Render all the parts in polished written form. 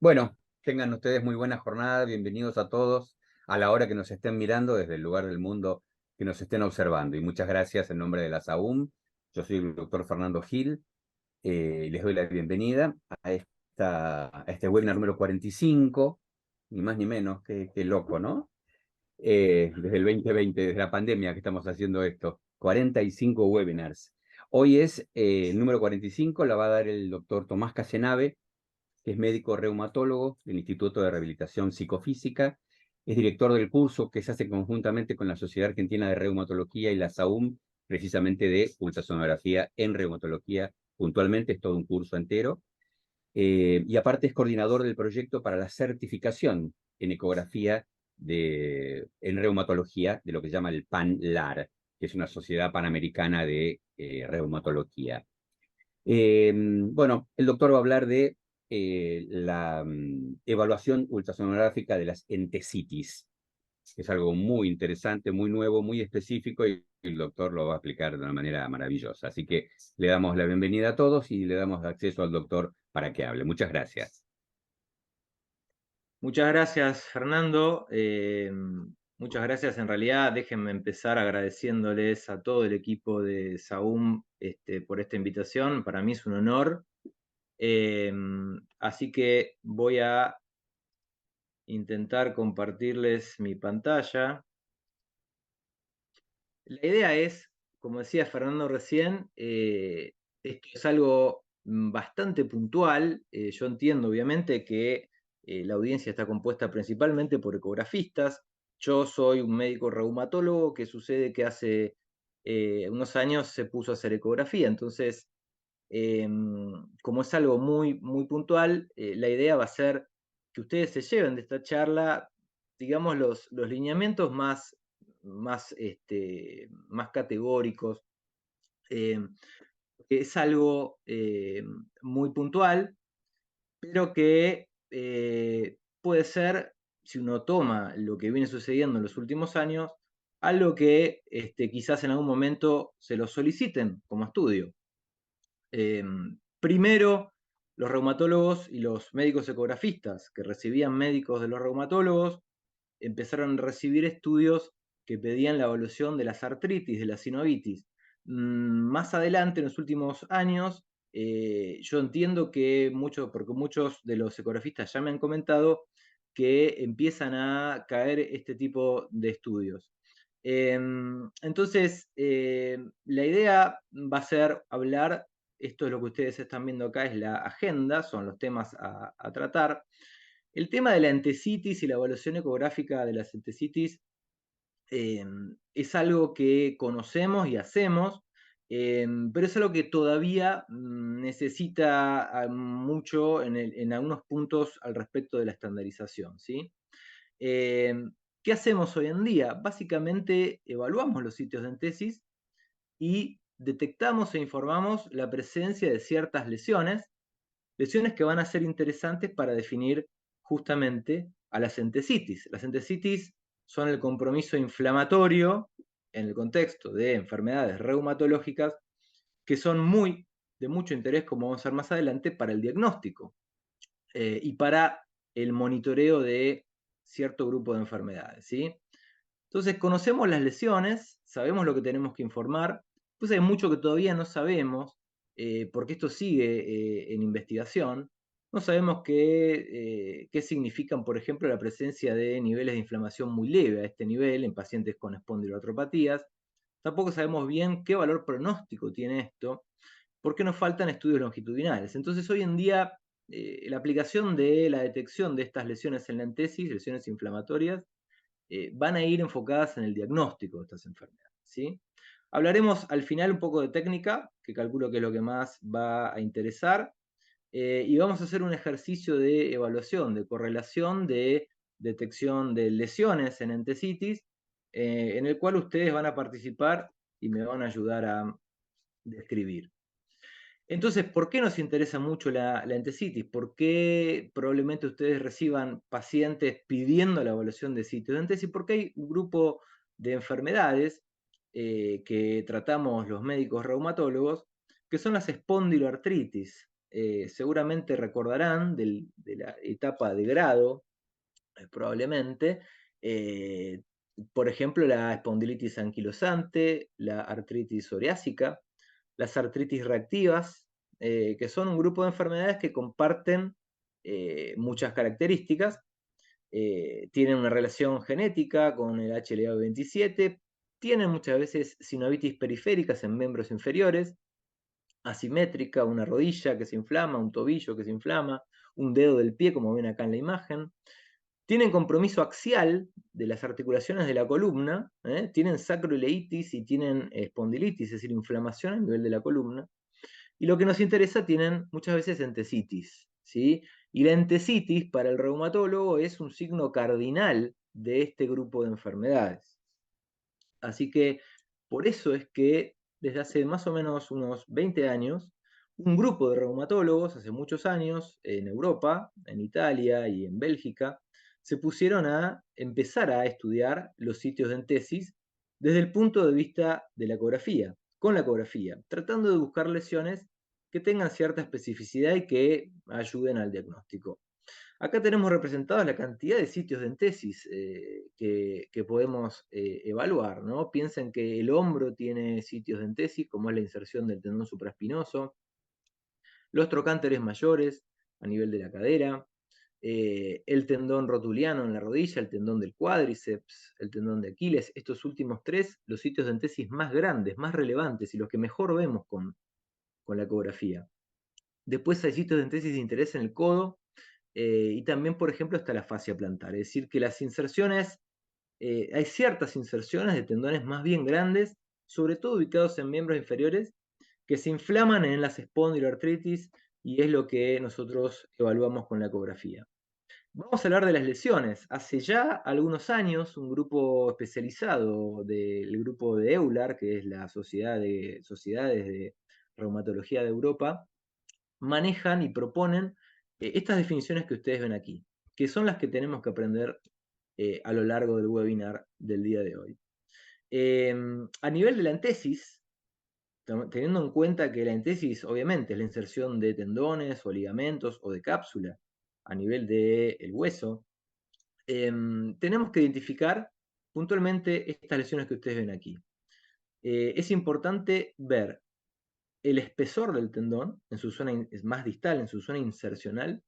Bueno, tengan ustedes muy buena jornada, bienvenidos a todos a la hora que nos estén mirando desde el lugar del mundo que nos estén observando. Y muchas gracias en nombre de la SAUM. Yo soy el doctor Fernando Gil y les doy la bienvenida a este webinar número 45, ni más ni menos, que loco, ¿no? Desde el 2020, desde la pandemia que estamos haciendo esto, 45 webinars. Hoy es el número 45, la va a dar el doctor Tomás Casenave, que es médico reumatólogo del Instituto de Rehabilitación Psicofísica, es director del curso que se hace conjuntamente con la Sociedad Argentina de Reumatología y la SAUM, precisamente de ultrasonografía en reumatología, puntualmente es todo un curso entero, y aparte es coordinador del proyecto para la certificación en ecografía en reumatología, de lo que se llama el PAN-LAR, que es una sociedad panamericana de reumatología. Bueno, el doctor va a hablar de la evaluación ultrasonográfica de las entesitis. Es algo muy interesante, muy nuevo, muy específico y el doctor lo va a explicar de una manera maravillosa. Así que le damos la bienvenida a todos y le damos acceso al doctor para que hable. Muchas gracias. Muchas gracias, Fernando. Muchas gracias. En realidad, déjenme empezar agradeciéndoles a todo el equipo de SAUM por esta invitación. Para mí es un honor. Eh, Así que voy a intentar compartirles mi pantalla. La idea es, como decía Fernando recién, esto es algo bastante puntual. Yo entiendo, obviamente, que la audiencia está compuesta principalmente por ecografistas. Yo soy un médico reumatólogo que sucede que hace unos años se puso a hacer ecografía. Entonces, como es algo muy, muy puntual, la idea va a ser que ustedes se lleven de esta charla, digamos, los lineamientos más categóricos. eh, es algo muy puntual, pero que puede ser, si uno toma lo que viene sucediendo en los últimos años, algo que quizás en algún momento se lo soliciten como estudio. Primero, los reumatólogos y los médicos ecografistas que recibían médicos de los reumatólogos empezaron a recibir estudios que pedían la evaluación de las artritis, de la sinovitis. Más adelante, en los últimos años, yo entiendo que porque muchos de los ecografistas ya me han comentado que empiezan a caer este tipo de estudios. Entonces, la idea va a ser hablar, esto es lo que ustedes están viendo acá, es la agenda, son los temas a tratar. El tema de la entesitis y la evaluación ecográfica de las entesitis es algo que conocemos y hacemos, pero es algo que todavía necesita mucho en algunos puntos al respecto de la estandarización, ¿sí? ¿Qué hacemos hoy en día? Básicamente evaluamos los sitios de entesis y detectamos e informamos la presencia de ciertas lesiones que van a ser interesantes para definir justamente a las entesitis. Las entesitis son el compromiso inflamatorio en el contexto de enfermedades reumatológicas que son de mucho interés, como vamos a ver más adelante, para el diagnóstico y para el monitoreo de cierto grupo de enfermedades, ¿sí? Entonces, conocemos las lesiones, sabemos lo que tenemos que informar, pues hay mucho que todavía no sabemos, porque esto sigue en investigación. No sabemos qué significan, por ejemplo, la presencia de niveles de inflamación muy leve a este nivel en pacientes con espondiloartropatías. Tampoco sabemos bien qué valor pronóstico tiene esto, porque nos faltan estudios longitudinales. Entonces, hoy en día, la aplicación de la detección de estas lesiones en la entesis, lesiones inflamatorias, van a ir enfocadas en el diagnóstico de estas enfermedades, ¿sí? Hablaremos al final un poco de técnica, que calculo que es lo que más va a interesar, y vamos a hacer un ejercicio de evaluación, de correlación, de detección de lesiones en entesitis, en el cual ustedes van a participar y me van a ayudar a describir. Entonces, ¿por qué nos interesa mucho la entesitis? ¿Por qué probablemente ustedes reciban pacientes pidiendo la evaluación de sitios de entesis? Porque hay un grupo de enfermedades que tratamos los médicos reumatólogos, que son las espondiloartritis. seguramente recordarán de la etapa de grado, probablemente, por ejemplo, la espondilitis anquilosante, la artritis psoriásica, las artritis reactivas, que son un grupo de enfermedades que comparten muchas características. Tienen una relación genética con el HLA-27, tienen muchas veces sinovitis periféricas en miembros inferiores, asimétrica, una rodilla que se inflama, un tobillo que se inflama, un dedo del pie, como ven acá en la imagen. Tienen compromiso axial de las articulaciones de la columna, tienen sacroileitis y tienen espondilitis, es decir, inflamación a nivel de la columna. Y lo que nos interesa, tienen muchas veces entesitis, ¿sí? Y la entesitis para el reumatólogo es un signo cardinal de este grupo de enfermedades. Así que por eso es que desde hace más o menos unos 20 años, un grupo de reumatólogos, hace muchos años, en Europa, en Italia y en Bélgica, se pusieron a empezar a estudiar los sitios de entesis desde el punto de vista de la ecografía, con la ecografía, tratando de buscar lesiones que tengan cierta especificidad y que ayuden al diagnóstico. Acá tenemos representados la cantidad de sitios de entesis que podemos evaluar, ¿no? Piensen que el hombro tiene sitios de entesis, como es la inserción del tendón supraespinoso, los trocánteres mayores a nivel de la cadera, el tendón rotuliano en la rodilla, el tendón del cuádriceps, el tendón de Aquiles, estos últimos tres, los sitios de entesis más grandes, más relevantes y los que mejor vemos con la ecografía. Después hay sitios de entesis de interés en el codo, y también, por ejemplo, está la fascia plantar. Es decir, que las inserciones, hay ciertas inserciones de tendones más bien grandes, sobre todo ubicados en miembros inferiores, que se inflaman en las espondiloartritis y es lo que nosotros evaluamos con la ecografía. Vamos a hablar de las lesiones. Hace ya algunos años, un grupo especializado del grupo de EULAR, que es la Sociedad de Sociedades de Reumatología de Europa, manejan y proponen estas definiciones que ustedes ven aquí, que son las que tenemos que aprender a lo largo del webinar del día de hoy. A nivel de la entesis, teniendo en cuenta que la entesis obviamente es la inserción de tendones o ligamentos o de cápsula a nivel del hueso, tenemos que identificar puntualmente estas lesiones que ustedes ven aquí. Es importante ver el espesor del tendón en su zona más distal, en su zona insercional,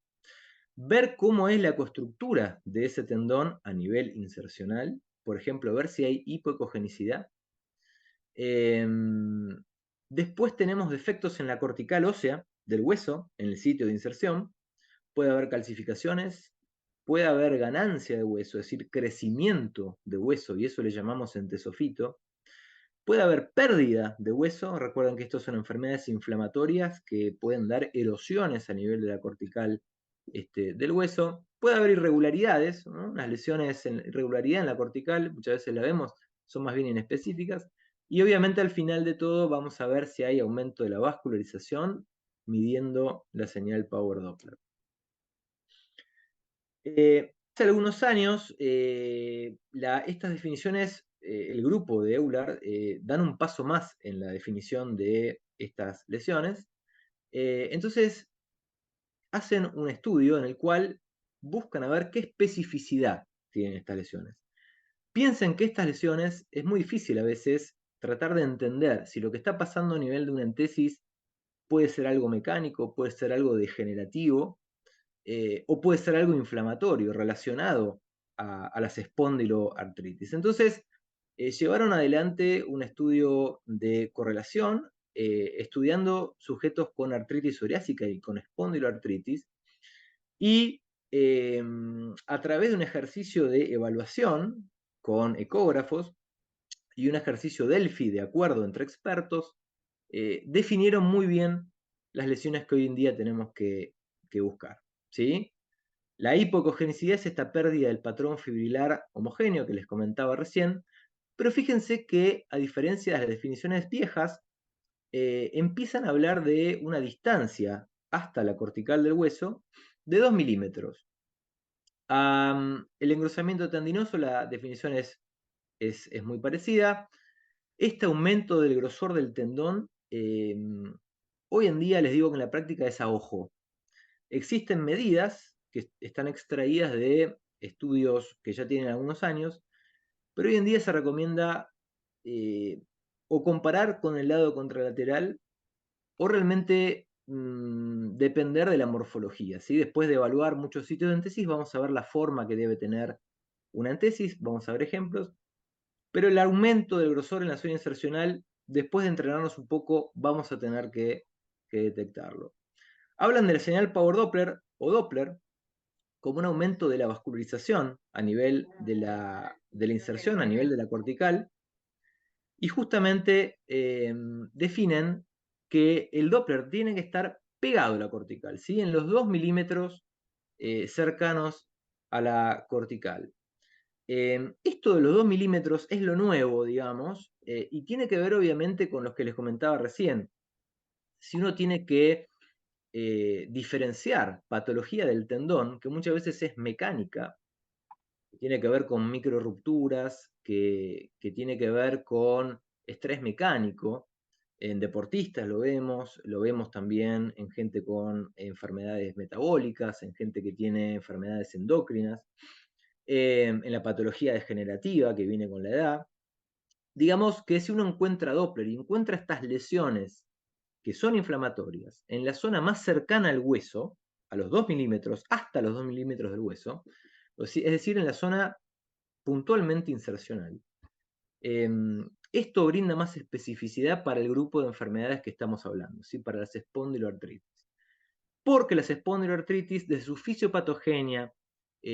ver cómo es la costructura de ese tendón a nivel insercional, por ejemplo, ver si hay hipoecogenicidad. Después tenemos defectos en la cortical ósea del hueso, en el sitio de inserción, puede haber calcificaciones, puede haber ganancia de hueso, es decir, crecimiento de hueso, y eso le llamamos entesofito. Puede haber pérdida de hueso, recuerden que estas son enfermedades inflamatorias que pueden dar erosiones a nivel de la cortical del hueso. Puede haber irregularidades, ¿no? Unas lesiones en irregularidad en la cortical, muchas veces la vemos, son más bien inespecíficas. Y obviamente al final de todo vamos a ver si hay aumento de la vascularización midiendo la señal Power Doppler. Hace algunos años, estas definiciones, el grupo de Euler, dan un paso más en la definición de estas lesiones. Entonces, hacen un estudio en el cual buscan a ver qué especificidad tienen estas lesiones. Piensen que estas lesiones es muy difícil a veces tratar de entender si lo que está pasando a nivel de una entesis puede ser algo mecánico, puede ser algo degenerativo, o puede ser algo inflamatorio relacionado a las espondiloartritis. Entonces, llevaron adelante un estudio de correlación, estudiando sujetos con artritis psoriásica y con espondiloartritis, y a través de un ejercicio de evaluación con ecógrafos y un ejercicio Delphi de acuerdo entre expertos, definieron muy bien las lesiones que hoy en día tenemos que buscar, ¿sí? La hipocogenicidad es esta pérdida del patrón fibrilar homogéneo que les comentaba recién, pero fíjense que, a diferencia de las definiciones viejas, empiezan a hablar de una distancia hasta la cortical del hueso de 2 milímetros. El engrosamiento tendinoso, la definición es muy parecida. Este aumento del grosor del tendón hoy en día les digo que en la práctica es a ojo. Existen medidas que están extraídas de estudios que ya tienen algunos años, pero hoy en día se recomienda o comparar con el lado contralateral o realmente depender de la morfología, ¿sí? Después de evaluar muchos sitios de entesis, vamos a ver la forma que debe tener una entesis, vamos a ver ejemplos, pero el aumento del grosor en la zona insercional, después de entrenarnos un poco, vamos a tener que detectarlo. Hablan de la señal Power Doppler o Doppler como un aumento de la vascularización a nivel de la inserción, a nivel de la cortical, y justamente definen que el Doppler tiene que estar pegado a la cortical, ¿sí? En los 2 milímetros cercanos a la cortical. Esto de los 2 milímetros es lo nuevo, digamos, y tiene que ver obviamente con los que les comentaba recién. Si uno tiene que diferenciar patología del tendón, que muchas veces es mecánica, que tiene que ver con microrupturas, que tiene que ver con estrés mecánico. En deportistas lo vemos también en gente con enfermedades metabólicas, en gente que tiene enfermedades endocrinas, en la patología degenerativa que viene con la edad. Digamos que si uno encuentra Doppler y encuentra estas lesiones que son inflamatorias en la zona más cercana al hueso, a los 2 milímetros, hasta los 2 milímetros del hueso, es decir, en la zona puntualmente insercional. Esto brinda más especificidad para el grupo de enfermedades que estamos hablando, ¿sí? Para las espondiloartritis. Porque las espondiloartritis, de su fisiopatogenia,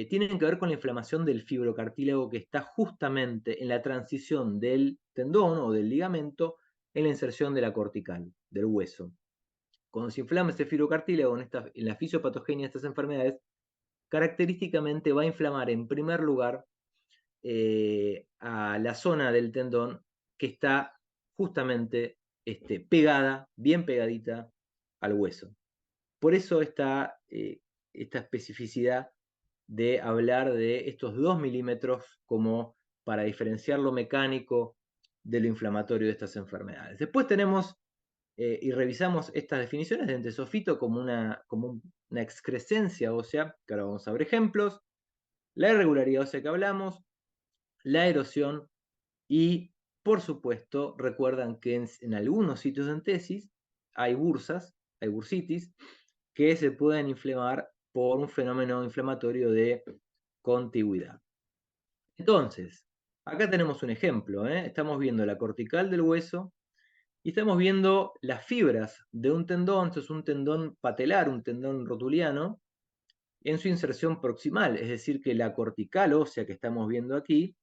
tienen que ver con la inflamación del fibrocartílago que está justamente en la transición del tendón o del ligamento en la inserción de la cortical, del hueso. Cuando se inflama ese fibrocartílago en la fisiopatogenia de estas enfermedades, característicamente va a inflamar en primer lugar a la zona del tendón que está justamente pegada, bien pegadita al hueso. Por eso esta especificidad de hablar de estos 2 milímetros como para diferenciar lo mecánico de lo inflamatorio de estas enfermedades. Después tenemos y revisamos estas definiciones de entesofito como una excrescencia ósea, que ahora vamos a ver ejemplos, la irregularidad ósea que hablamos, la erosión y, por supuesto, recuerdan que en algunos sitios de entesis hay bursas, hay bursitis, que se pueden inflamar por un fenómeno inflamatorio de contigüidad. Entonces, acá tenemos un ejemplo, ¿eh? Estamos viendo la cortical del hueso y estamos viendo las fibras de un tendón, esto es un tendón patelar, un tendón rotuliano, en su inserción proximal, es decir, que la cortical ósea que estamos viendo aquí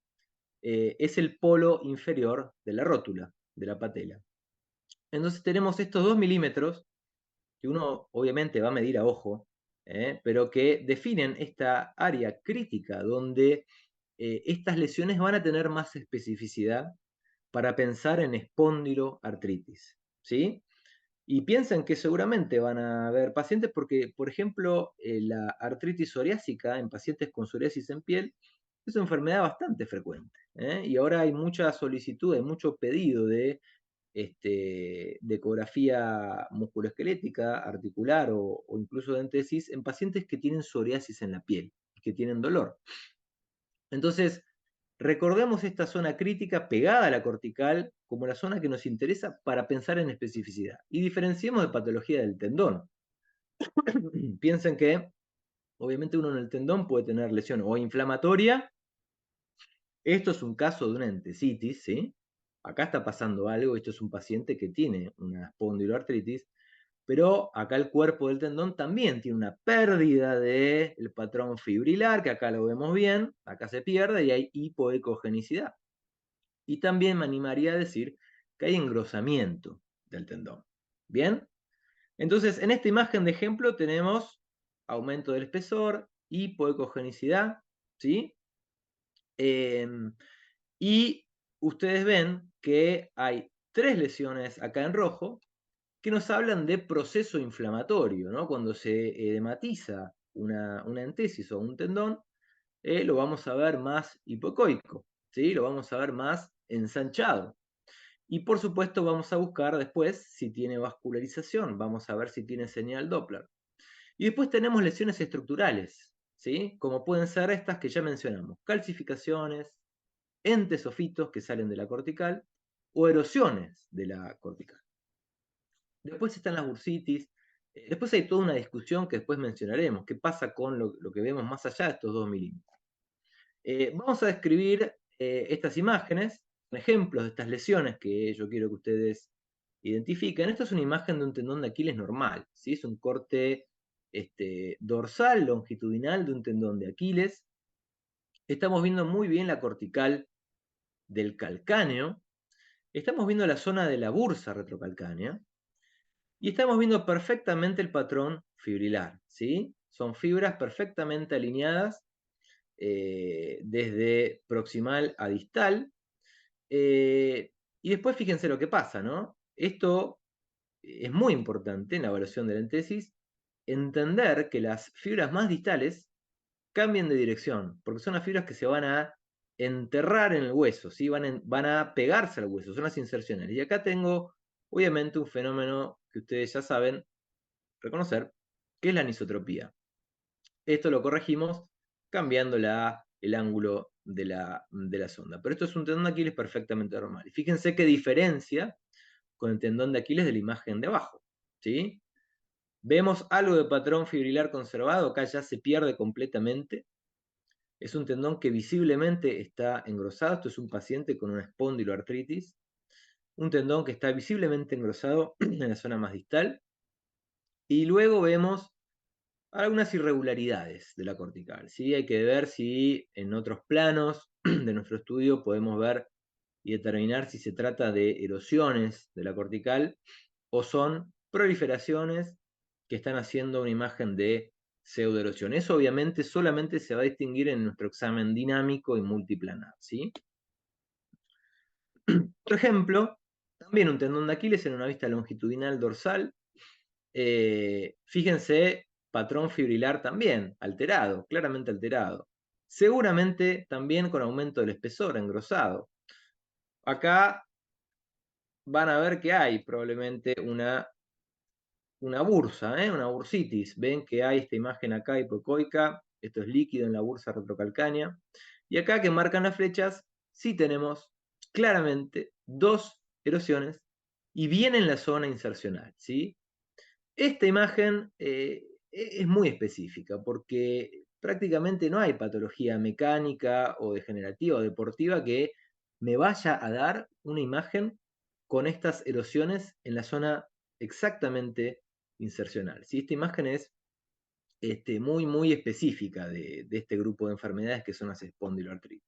es el polo inferior de la rótula, de la patela. Entonces tenemos estos 2 milímetros, que uno obviamente va a medir a ojo, pero que definen esta área crítica donde estas lesiones van a tener más especificidad para pensar en espondiloartritis, ¿sí? Y piensen que seguramente van a haber pacientes porque, por ejemplo, la artritis psoriásica en pacientes con psoriasis en piel es una enfermedad bastante frecuente. Y ahora hay mucha solicitud, hay mucho pedido de ecografía musculoesquelética, articular o incluso de entesis en pacientes que tienen psoriasis en la piel, que tienen dolor. Entonces, recordemos esta zona crítica pegada a la cortical como la zona que nos interesa para pensar en especificidad. Y diferenciemos de patología del tendón. Piensen que, obviamente, uno en el tendón puede tener lesión o inflamatoria. Esto es un caso de una entesitis, ¿sí? Acá está pasando algo, esto es un paciente que tiene una espondiloartritis, pero acá el cuerpo del tendón también tiene una pérdida del patrón fibrilar, que acá lo vemos bien, acá se pierde y hay hipoecogenicidad. Y también me animaría a decir que hay engrosamiento del tendón. ¿Bien? Entonces, en esta imagen de ejemplo tenemos aumento del espesor, hipoecogenicidad, ¿sí? Y ustedes ven que hay 3 lesiones acá en rojo que nos hablan de proceso inflamatorio, ¿no? Cuando se edematiza una entesis o un tendón, lo vamos a ver más hipocoico, ¿sí? Lo vamos a ver más ensanchado. Y por supuesto vamos a buscar después si tiene vascularización, vamos a ver si tiene señal Doppler. Y después tenemos lesiones estructurales, ¿sí? Como pueden ser estas que ya mencionamos, calcificaciones, entesofitos que salen de la cortical o erosiones de la cortical. Después están las bursitis. Después hay toda una discusión que después mencionaremos, qué pasa con lo que vemos más allá de estos 2 milímetros. Vamos a describir estas imágenes, ejemplos de estas lesiones que yo quiero que ustedes identifiquen. Esto es una imagen de un tendón de Aquiles normal, ¿sí? Es un corte dorsal, longitudinal de un tendón de Aquiles. Estamos viendo muy bien la cortical del calcáneo. Estamos viendo la zona de la bursa retrocalcánea. Y estamos viendo perfectamente el patrón fibrilar, ¿sí? Son fibras perfectamente alineadas desde proximal a distal. Y después fíjense lo que pasa, ¿no? Esto es muy importante en la evaluación de la entesis, entender que las fibras más distales cambien de dirección, porque son las fibras que se van a enterrar en el hueso, ¿sí? Van a pegarse al hueso, son las inserciones. Y acá tengo, obviamente, un fenómeno que ustedes ya saben reconocer, que es la anisotropía. Esto lo corregimos cambiando el ángulo de la sonda. Pero esto es un tendón de Aquiles perfectamente normal. Y fíjense qué diferencia con el tendón de Aquiles de la imagen de abajo, ¿sí? Vemos algo de patrón fibrilar conservado, acá ya se pierde completamente. Es un tendón que visiblemente está engrosado. Esto es un paciente con una espondiloartritis. Un tendón que está visiblemente engrosado en la zona más distal. Y luego vemos algunas irregularidades de la cortical, ¿sí? Hay que ver si en otros planos de nuestro estudio podemos ver y determinar si se trata de erosiones de la cortical o son proliferaciones que están haciendo una imagen de pseudoerosión. Eso obviamente solamente se va a distinguir en nuestro examen dinámico y multiplanar, ¿sí? Otro ejemplo, también un tendón de Aquiles en una vista longitudinal dorsal. Fíjense, patrón fibrilar también, alterado, claramente alterado. Seguramente también con aumento del espesor, engrosado. Acá van a ver que hay probablemente una bursa, una bursitis. Ven que hay esta imagen acá hipoecoica, esto es líquido en la bursa retrocalcánea. Y acá que marcan las flechas, sí tenemos claramente dos erosiones y bien en la zona insercional, ¿sí? Esta imagen es muy específica porque prácticamente no hay patología mecánica o degenerativa o deportiva que me vaya a dar una imagen con estas erosiones en la zona exactamente insercional. ¿Sí? Esta imagen es muy, muy específica de este grupo de enfermedades que son las espondiloartritis.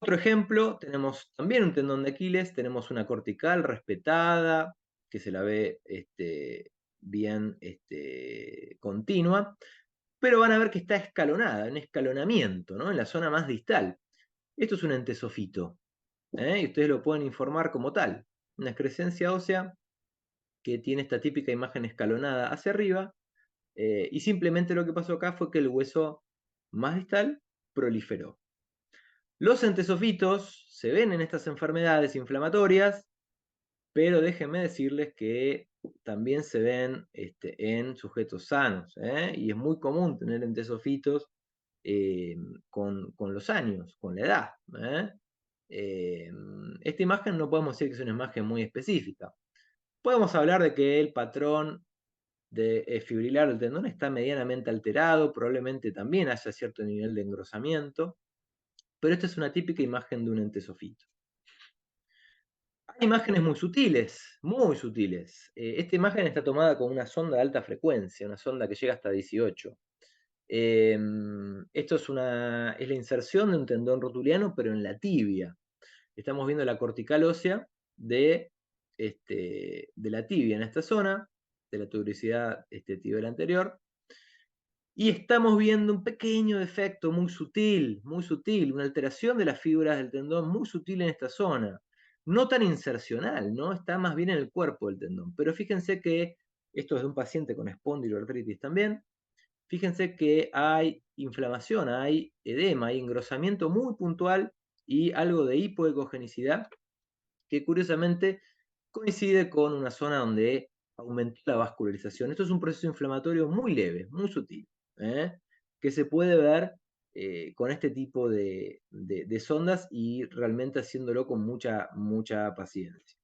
Otro ejemplo, tenemos también un tendón de Aquiles, tenemos una cortical respetada, que se la ve bien continua, pero van a ver que está escalonada, en escalonamiento, ¿no? En la zona más distal. Esto es un entesofito, y ustedes lo pueden informar como tal. Una excrescencia ósea que tiene esta típica imagen escalonada hacia arriba, y simplemente lo que pasó acá fue que el hueso más distal proliferó. Los entesofitos se ven en estas enfermedades inflamatorias, pero déjenme decirles que también se ven en sujetos sanos, y es muy común tener entesofitos con los años, con la edad. Esta imagen no podemos decir que es una imagen muy específica. Podemos hablar de que el patrón fibrilar del tendón está medianamente alterado, probablemente también haya cierto nivel de engrosamiento, pero esta es una típica imagen de un entesofito. Hay imágenes muy sutiles, muy sutiles. Esta imagen está tomada con una sonda de alta frecuencia, una sonda que llega hasta 18. Esto es la inserción de un tendón rotuliano, pero en la tibia. Estamos viendo la cortical ósea de la tibia en esta zona, de la tubricidad tibial anterior. Y estamos viendo un pequeño defecto muy sutil, una alteración de las fibras del tendón muy sutil en esta zona. No tan insercional, ¿no? Está más bien en el cuerpo del tendón. Pero fíjense que esto es de un paciente con espondiloartritis también. Fíjense que hay inflamación, hay edema, hay engrosamiento muy puntual y algo de hipoecogenicidad que curiosamente coincide con una zona donde aumentó la vascularización. Esto es un proceso inflamatorio muy leve, muy sutil, que se puede ver con este tipo de sondas y realmente haciéndolo con mucha paciencia.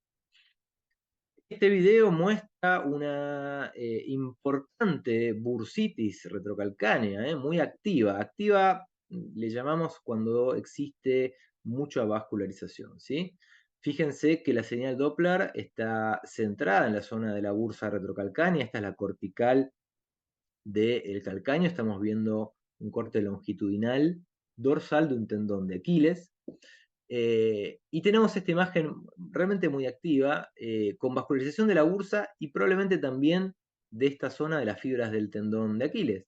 Este video muestra una importante bursitis retrocalcánea, muy activa. Activa le llamamos cuando existe mucha vascularización, ¿sí? Fíjense que la señal Doppler está centrada en la zona de la bursa retrocalcánea. Esta es la cortical del calcáneo. Estamos viendo un corte longitudinal dorsal de un tendón de Aquiles. Y tenemos esta imagen realmente muy activa, con vascularización de la bursa y probablemente también de esta zona de las fibras del tendón de Aquiles.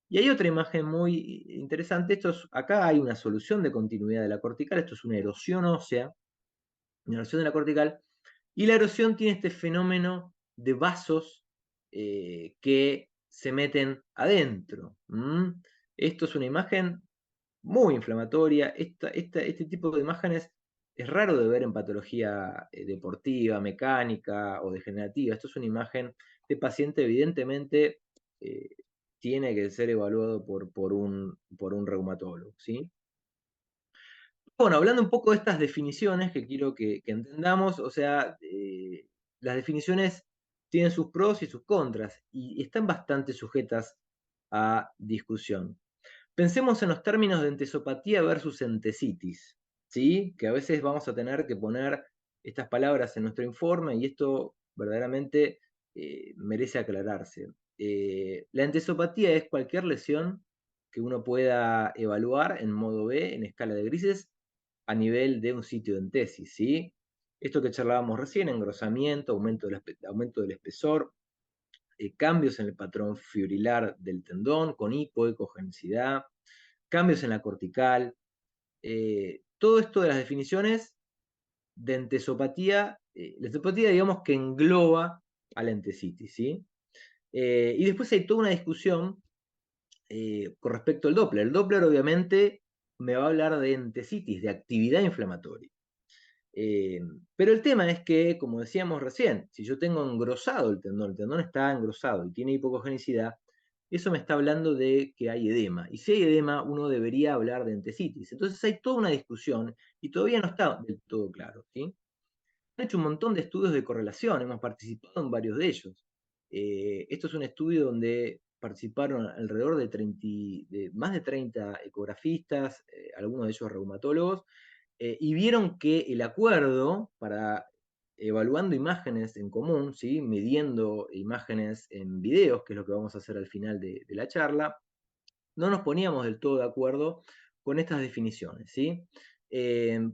Y hay otra imagen muy interesante. Acá hay una solución de continuidad de la cortical. Esto es una erosión ósea, una erosión de la cortical. Y la erosión tiene este fenómeno de vasos que se meten adentro. Esto es una imagen muy inflamatoria. Este tipo de imágenes es raro de ver en patología deportiva, mecánica o degenerativa. Esto es una imagen de paciente, evidentemente eh, tiene que ser evaluado por un reumatólogo, ¿sí? Bueno, hablando un poco de estas definiciones que quiero que entendamos, o sea, las definiciones tienen sus pros y sus contras y están bastante sujetas a discusión. Pensemos en los términos de entesopatía versus entesitis, ¿sí? Que a veces vamos a tener que poner estas palabras en nuestro informe y esto verdaderamente merece aclararse. La entesopatía es cualquier lesión que uno pueda evaluar en modo B, en escala de grises, a nivel de un sitio de entesis, ¿sí? Esto que charlábamos recién, engrosamiento, aumento del espesor, cambios en el patrón fibrilar del tendón con hipoecogenicidad, cambios en la cortical, todo esto de las definiciones de entesopatía, la entesopatía digamos que engloba a la entesitis, ¿sí? Y después hay toda una discusión con respecto al Doppler. El Doppler obviamente me va a hablar de entesitis, de actividad inflamatoria. Pero el tema es que, como decíamos recién, si yo tengo engrosado el tendón está engrosado y tiene hipocogenicidad, eso me está hablando de que hay edema. Y si hay edema, uno debería hablar de entesitis. Entonces hay toda una discusión y todavía no está del todo claro, ¿sí? Han hecho un montón de estudios de correlación, hemos participado en varios de ellos. Esto es un estudio donde participaron alrededor de más de 30 ecografistas, algunos de ellos reumatólogos, y vieron que el acuerdo para evaluando imágenes en común, ¿sí? Midiendo imágenes en videos, que es lo que vamos a hacer al final de la charla, no nos poníamos del todo de acuerdo con estas definiciones, ¿sí?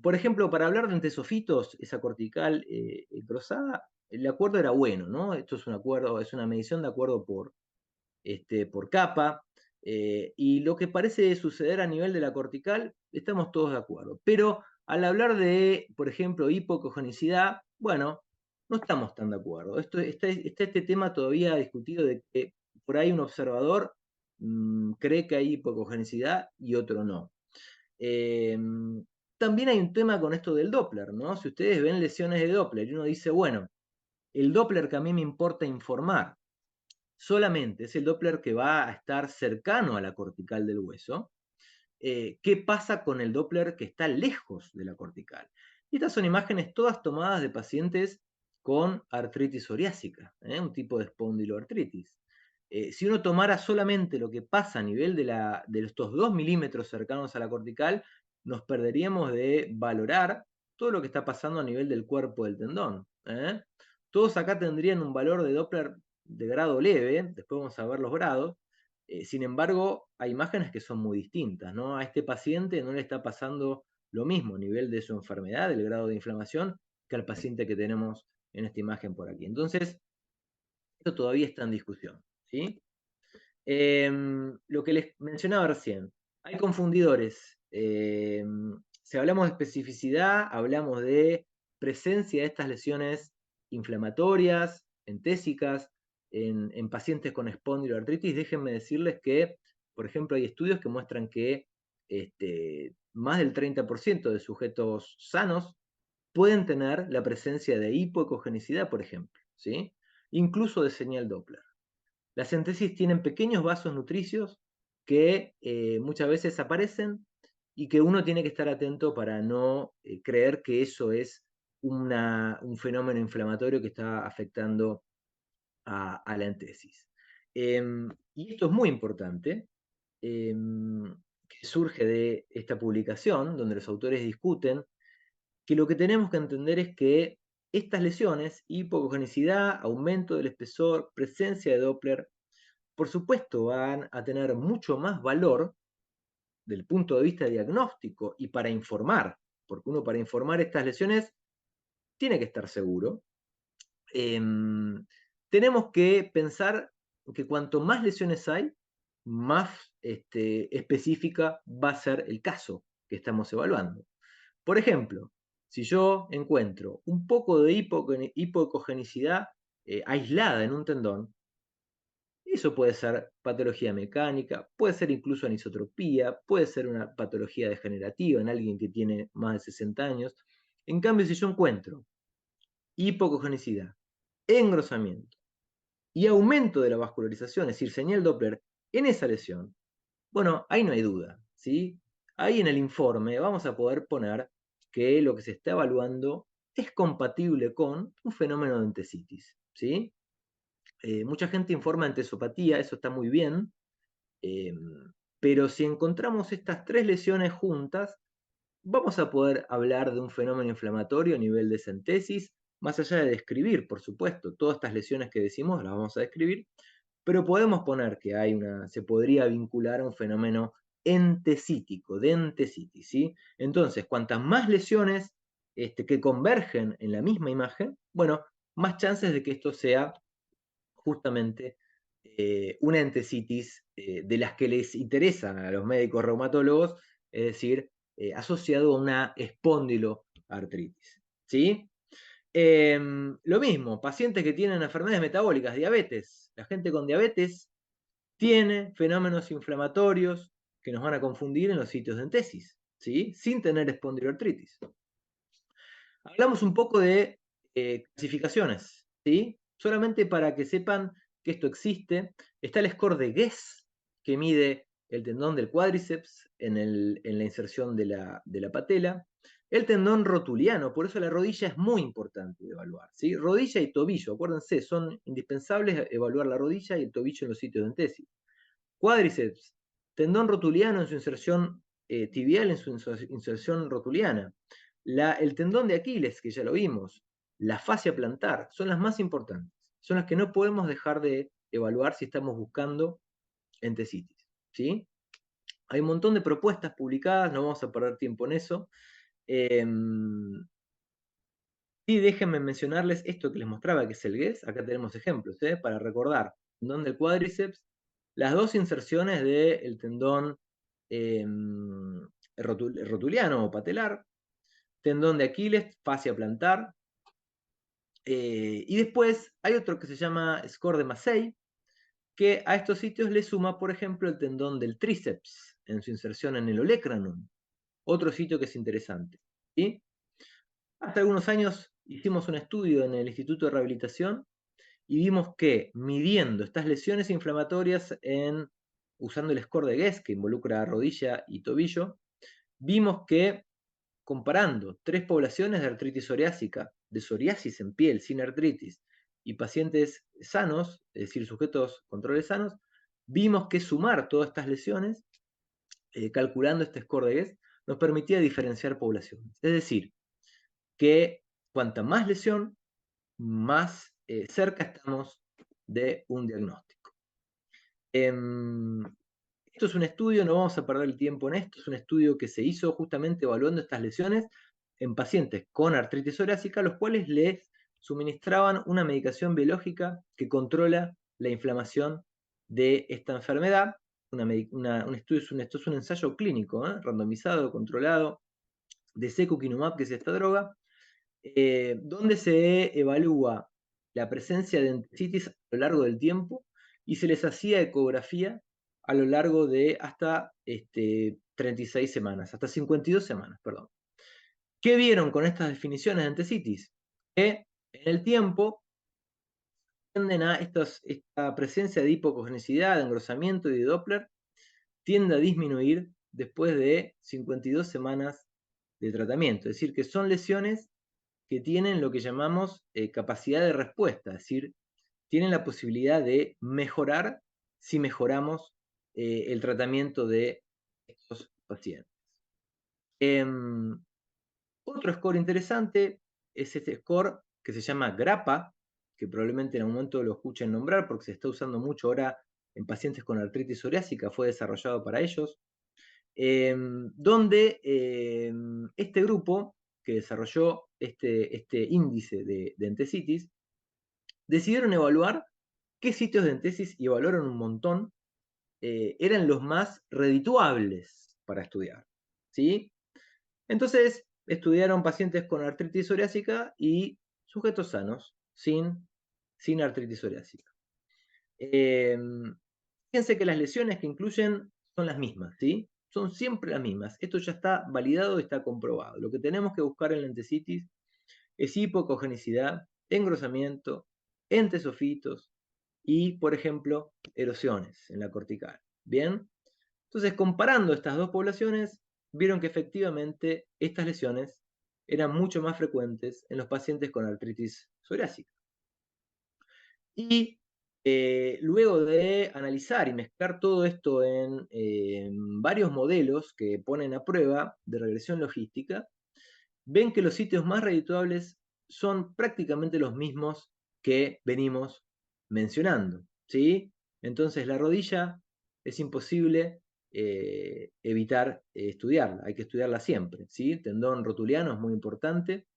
Por ejemplo, para hablar de entesofitos, esa cortical cruzada, el acuerdo era bueno, ¿no? Esto es un acuerdo, es una medición de acuerdo por capa, y lo que parece suceder a nivel de la cortical, estamos todos de acuerdo. Pero al hablar de, por ejemplo, hipocogenicidad, bueno, no estamos tan de acuerdo. Está este tema todavía discutido de que por ahí un observador cree que hay hipocogenicidad y otro no. También hay un tema con esto del Doppler, ¿no? Si ustedes ven lesiones de Doppler y uno dice, bueno, el Doppler que a mí me importa informar solamente es el Doppler que va a estar cercano a la cortical del hueso. ¿Qué pasa con el Doppler que está lejos de la cortical? Y estas son imágenes todas tomadas de pacientes con artritis psoriásica, un tipo de espondiloartritis. Si uno tomara solamente lo que pasa a nivel de estos 2 milímetros cercanos a la cortical, nos perderíamos de valorar todo lo que está pasando a nivel del cuerpo del tendón. Todos acá tendrían un valor de Doppler de grado leve, después vamos a ver los grados. Sin embargo, hay imágenes que son muy distintas, ¿no? A este paciente no le está pasando lo mismo a nivel de su enfermedad, del grado de inflamación, que al paciente que tenemos en esta imagen por aquí. Entonces, esto todavía está en discusión, ¿sí? Lo que les mencionaba recién, hay confundidores. Si hablamos de especificidad, hablamos de presencia de estas lesiones inflamatorias, entésicas, en pacientes con espondiloartritis. Déjenme decirles que, por ejemplo, hay estudios que muestran que más del 30% de sujetos sanos pueden tener la presencia de hipoecogenicidad, por ejemplo, ¿sí? Incluso de señal Doppler. Las entesis tienen pequeños vasos nutricios que muchas veces aparecen y que uno tiene que estar atento para no creer que eso es un fenómeno inflamatorio que está afectando a la entesis. Y esto es muy importante, que surge de esta publicación, donde los autores discuten que lo que tenemos que entender es que estas lesiones, hipocogenicidad, aumento del espesor, presencia de Doppler, por supuesto van a tener mucho más valor del punto de vista diagnóstico y para informar, porque uno para informar estas lesiones tiene que estar seguro. Tenemos que pensar que cuanto más lesiones hay, más específica va a ser el caso que estamos evaluando. Por ejemplo, si yo encuentro un poco de hipoecogenicidad aislada en un tendón, eso puede ser patología mecánica, puede ser incluso anisotropía, puede ser una patología degenerativa en alguien que tiene más de 60 años. En cambio, si yo encuentro hipocogenicidad, engrosamiento y aumento de la vascularización, es decir, señal Doppler en esa lesión, bueno, ahí no hay duda, ¿sí? Ahí en el informe vamos a poder poner que lo que se está evaluando es compatible con un fenómeno de entesitis, ¿sí? Mucha gente informa entesopatía, eso está muy bien, pero si encontramos estas tres lesiones juntas, vamos a poder hablar de un fenómeno inflamatorio a nivel de centesis, más allá de describir, por supuesto, todas estas lesiones que decimos las vamos a describir, pero podemos poner que se podría vincular a un fenómeno entesítico, de entesitis, ¿sí? Entonces, cuantas más lesiones que convergen en la misma imagen, bueno, más chances de que esto sea justamente una entesitis de las que les interesan a los médicos reumatólogos, es decir, asociado a una espondiloartritis, ¿sí? Lo mismo, pacientes que tienen enfermedades metabólicas, diabetes. La gente con diabetes tiene fenómenos inflamatorios que nos van a confundir en los sitios de entesis, ¿sí? Sin tener espondiloartritis. Hablamos un poco de clasificaciones, ¿sí? Solamente para que sepan que esto existe. Está el score de Guess, que mide el tendón del cuádriceps en la inserción de la patela. El tendón rotuliano, por eso la rodilla es muy importante de evaluar, ¿sí? Rodilla y tobillo, acuérdense, son indispensables evaluar la rodilla y el tobillo en los sitios de entesis. Cuádriceps, tendón rotuliano en su inserción tibial, en su inserción rotuliana. El tendón de Aquiles, que ya lo vimos, la fascia plantar, son las más importantes. Son las que no podemos dejar de evaluar si estamos buscando entesitis, ¿sí? Hay un montón de propuestas publicadas, no vamos a perder tiempo en eso. Y déjenme mencionarles esto que les mostraba, que es el Guess. Acá tenemos ejemplos, para recordar. Tendón del cuádriceps, las dos inserciones del tendón rotuliano o patelar, tendón de Aquiles, fascia plantar, y después hay otro que se llama score de Massey, que a estos sitios le suma, por ejemplo, el tendón del tríceps en su inserción en el olecranon, otro sitio que es interesante. ¿Sí? Hace algunos años hicimos un estudio en el Instituto de Rehabilitación y vimos que midiendo estas lesiones inflamatorias usando el score de Guess, que involucra rodilla y tobillo, vimos que comparando tres poblaciones de artritis psoriásica, de psoriasis en piel sin artritis, y pacientes sanos, es decir, sujetos controles sanos, vimos que sumar todas estas lesiones, calculando este score de Guess, nos permitía diferenciar poblaciones. Es decir, que cuanta más lesión, más cerca estamos de un diagnóstico. Esto es un estudio, no vamos a perder el tiempo en esto, es un estudio que se hizo justamente evaluando estas lesiones en pacientes con artritis psoriásica, los cuales les suministraban una medicación biológica que controla la inflamación de esta enfermedad. Esto es un ensayo clínico, randomizado, controlado, de secukinumab, que es esta droga, donde se evalúa la presencia de entesitis a lo largo del tiempo y se les hacía ecografía a lo largo de hasta 36 semanas, hasta 52 semanas, perdón. ¿Qué vieron con estas definiciones de entesitis? Que en el tiempo tienden a esta presencia de hipocogenicidad, de engrosamiento y de Doppler, tiende a disminuir después de 52 semanas de tratamiento. Es decir, que son lesiones que tienen lo que llamamos capacidad de respuesta, es decir, tienen la posibilidad de mejorar si mejoramos el tratamiento de estos pacientes. Otro score interesante es este score que se llama GRAPPA, que probablemente en algún momento lo escuchen nombrar porque se está usando mucho ahora en pacientes con artritis psoriásica, fue desarrollado para ellos, donde este grupo que desarrolló este índice de entesitis, decidieron evaluar qué sitios de entesis, y evaluaron un montón, eran los más redituables para estudiar, ¿sí? Entonces, estudiaron pacientes con artritis psoriásica y sujetos sanos, sin artritis psoriásica. Fíjense que las lesiones que incluyen son las mismas, ¿sí? Son siempre las mismas. Esto ya está validado y está comprobado. Lo que tenemos que buscar en la entesitis es hipocogenicidad, engrosamiento, entesofitos y, por ejemplo, erosiones en la cortical. ¿Bien? Entonces, comparando estas dos poblaciones, vieron que efectivamente estas lesiones eran mucho más frecuentes en los pacientes con artritis psoriásica. Y luego de analizar y mezclar todo esto en varios modelos que ponen a prueba de regresión logística, ven que los sitios más redituables son prácticamente los mismos que venimos mencionando, ¿sí? Entonces la rodilla es imposible evitar estudiarla, hay que estudiarla siempre, ¿sí? Tendón rotuliano es muy importante,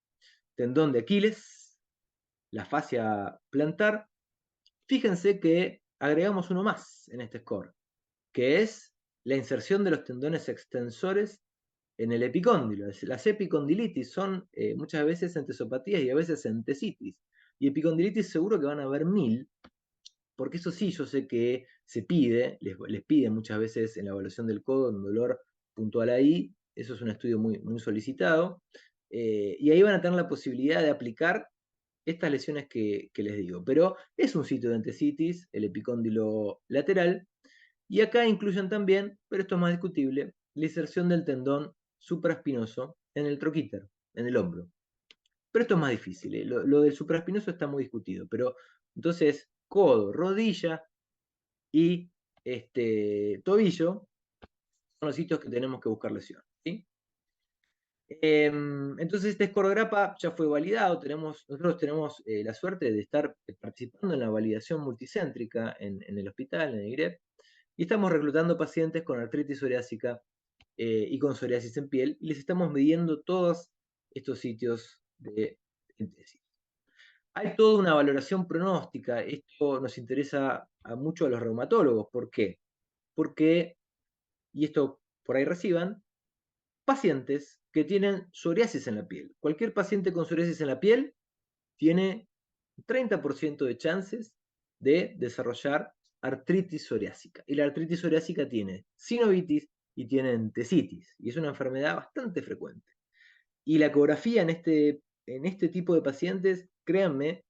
tendón de Aquiles, la fascia plantar. Fíjense que agregamos uno más en este score, que es la inserción de los tendones extensores en el epicóndilo. Las epicondilitis son muchas veces entesopatías y a veces entesitis. Y epicondilitis seguro que van a haber 1000, porque eso sí, yo sé que se pide, les piden muchas veces en la evaluación del codo un dolor puntual ahí. Eso es un estudio muy solicitado. Y ahí van a tener la posibilidad de aplicar estas lesiones que les digo. Pero es un sitio de entesitis, el epicóndilo lateral. Y acá incluyen también, pero esto es más discutible, la inserción del tendón supraespinoso en el troquíter, en el hombro. Pero esto es más difícil, ¿eh? Lo del supraespinoso está muy discutido. Pero entonces, codo, rodilla y tobillo son los sitios que tenemos que buscar lesiones, ¿sí? Entonces este score grappa ya fue validado. Nosotros tenemos la suerte de estar participando en la validación multicéntrica en el hospital, en el IGREP, y estamos reclutando pacientes con artritis psoriásica y con psoriasis en piel, y les estamos midiendo todos estos sitios de entesis. Hay toda una valoración pronóstica. Esto nos interesa mucho a los reumatólogos. ¿Por qué? Porque, y esto por ahí reciban, pacientes que tienen psoriasis en la piel. Cualquier paciente con psoriasis en la piel tiene 30% de chances de desarrollar artritis psoriásica. Y la artritis psoriásica tiene sinovitis y tiene entesitis. Y es una enfermedad bastante frecuente. Y la ecografía en este tipo de pacientes, créanme,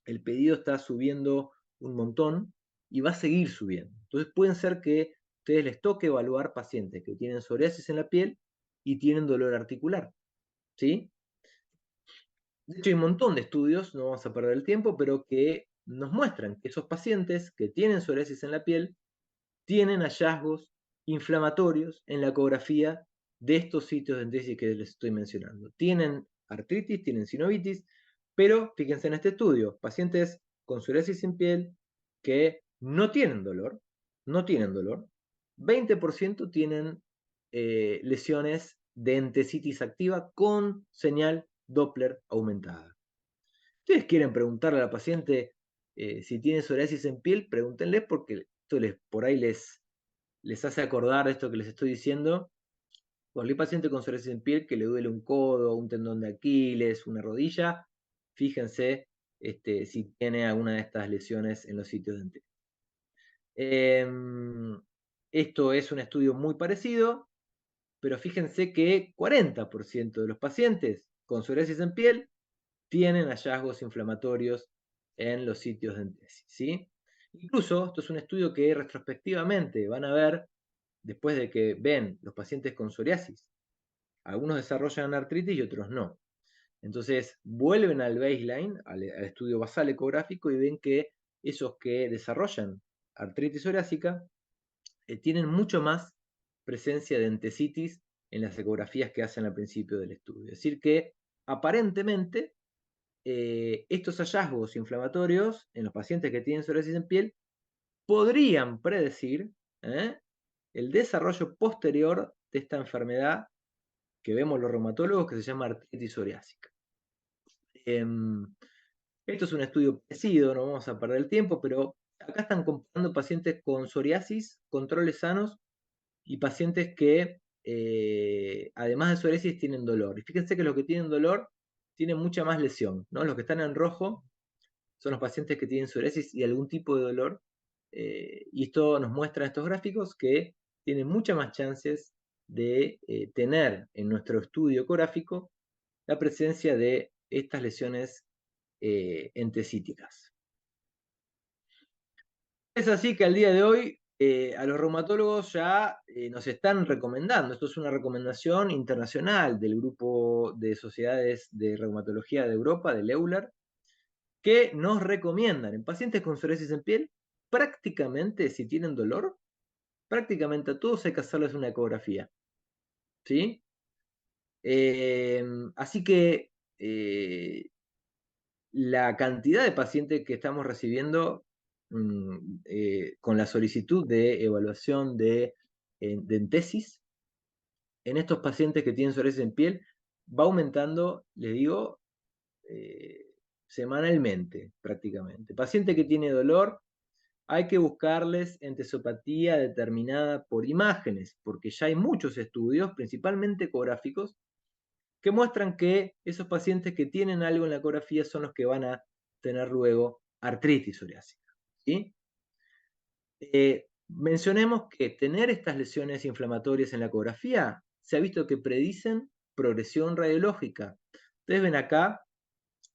el pedido está subiendo un montón y va a seguir subiendo. Entonces pueden ser que a ustedes les toque evaluar pacientes que tienen psoriasis en la piel y tienen dolor articular, ¿sí? De hecho, hay un montón de estudios, no vamos a perder el tiempo, pero que nos muestran que esos pacientes que tienen psoriasis en la piel tienen hallazgos inflamatorios en la ecografía de estos sitios de entesis que les estoy mencionando. Tienen artritis, tienen sinovitis, pero fíjense en este estudio, pacientes con psoriasis en piel que no tienen dolor, 20% tienen lesiones de entesitis activa con señal Doppler aumentada. Ustedes quieren preguntarle a la paciente si tiene psoriasis en piel, pregúntenle porque esto por ahí les hace acordar esto que les estoy diciendo. Cuando hay paciente con psoriasis en piel que le duele un codo, un tendón de Aquiles, una rodilla, fíjense si tiene alguna de estas lesiones en los sitios de entesis. Esto es un estudio muy parecido, pero fíjense que 40% de los pacientes con psoriasis en piel tienen hallazgos inflamatorios en los sitios de entesis, ¿sí? Incluso, esto es un estudio que retrospectivamente van a ver, después de que ven los pacientes con psoriasis, algunos desarrollan artritis y otros no. Entonces, vuelven al baseline, al estudio basal ecográfico, y ven que esos que desarrollan artritis psoriásica tienen mucho más presencia de entesitis en las ecografías que hacen al principio del estudio. Es decir, que aparentemente estos hallazgos inflamatorios en los pacientes que tienen psoriasis en piel podrían predecir el desarrollo posterior de esta enfermedad que vemos los reumatólogos, que se llama artritis psoriásica. Esto es un estudio parecido, no vamos a perder el tiempo, pero acá están comparando pacientes con psoriasis, controles sanos, y pacientes que, además de psoriasis, tienen dolor. Y fíjense que los que tienen dolor tienen mucha más lesión, ¿no? Los que están en rojo son los pacientes que tienen psoriasis y algún tipo de dolor. Y esto nos muestra en estos gráficos que tienen muchas más chances de tener en nuestro estudio ecográfico la presencia de estas lesiones entesíticas. Es así que al día de hoy a los reumatólogos ya nos están recomendando, esto es una recomendación internacional del Grupo de Sociedades de Reumatología de Europa, del EULAR, que nos recomiendan en pacientes con psoriasis en piel, prácticamente si tienen dolor, prácticamente a todos hay que hacerles una ecografía. ¿Sí? Así que la cantidad de pacientes que estamos recibiendo con la solicitud de evaluación de entesis en estos pacientes que tienen psoriasis en piel va aumentando, les digo, semanalmente prácticamente. Paciente que tiene dolor, hay que buscarles entesopatía determinada por imágenes, porque ya hay muchos estudios, principalmente ecográficos, que muestran que esos pacientes que tienen algo en la ecografía son los que van a tener luego artritis psoriásica. ¿Sí? Mencionemos que tener estas lesiones inflamatorias en la ecografía se ha visto que predicen progresión radiológica. Ustedes ven acá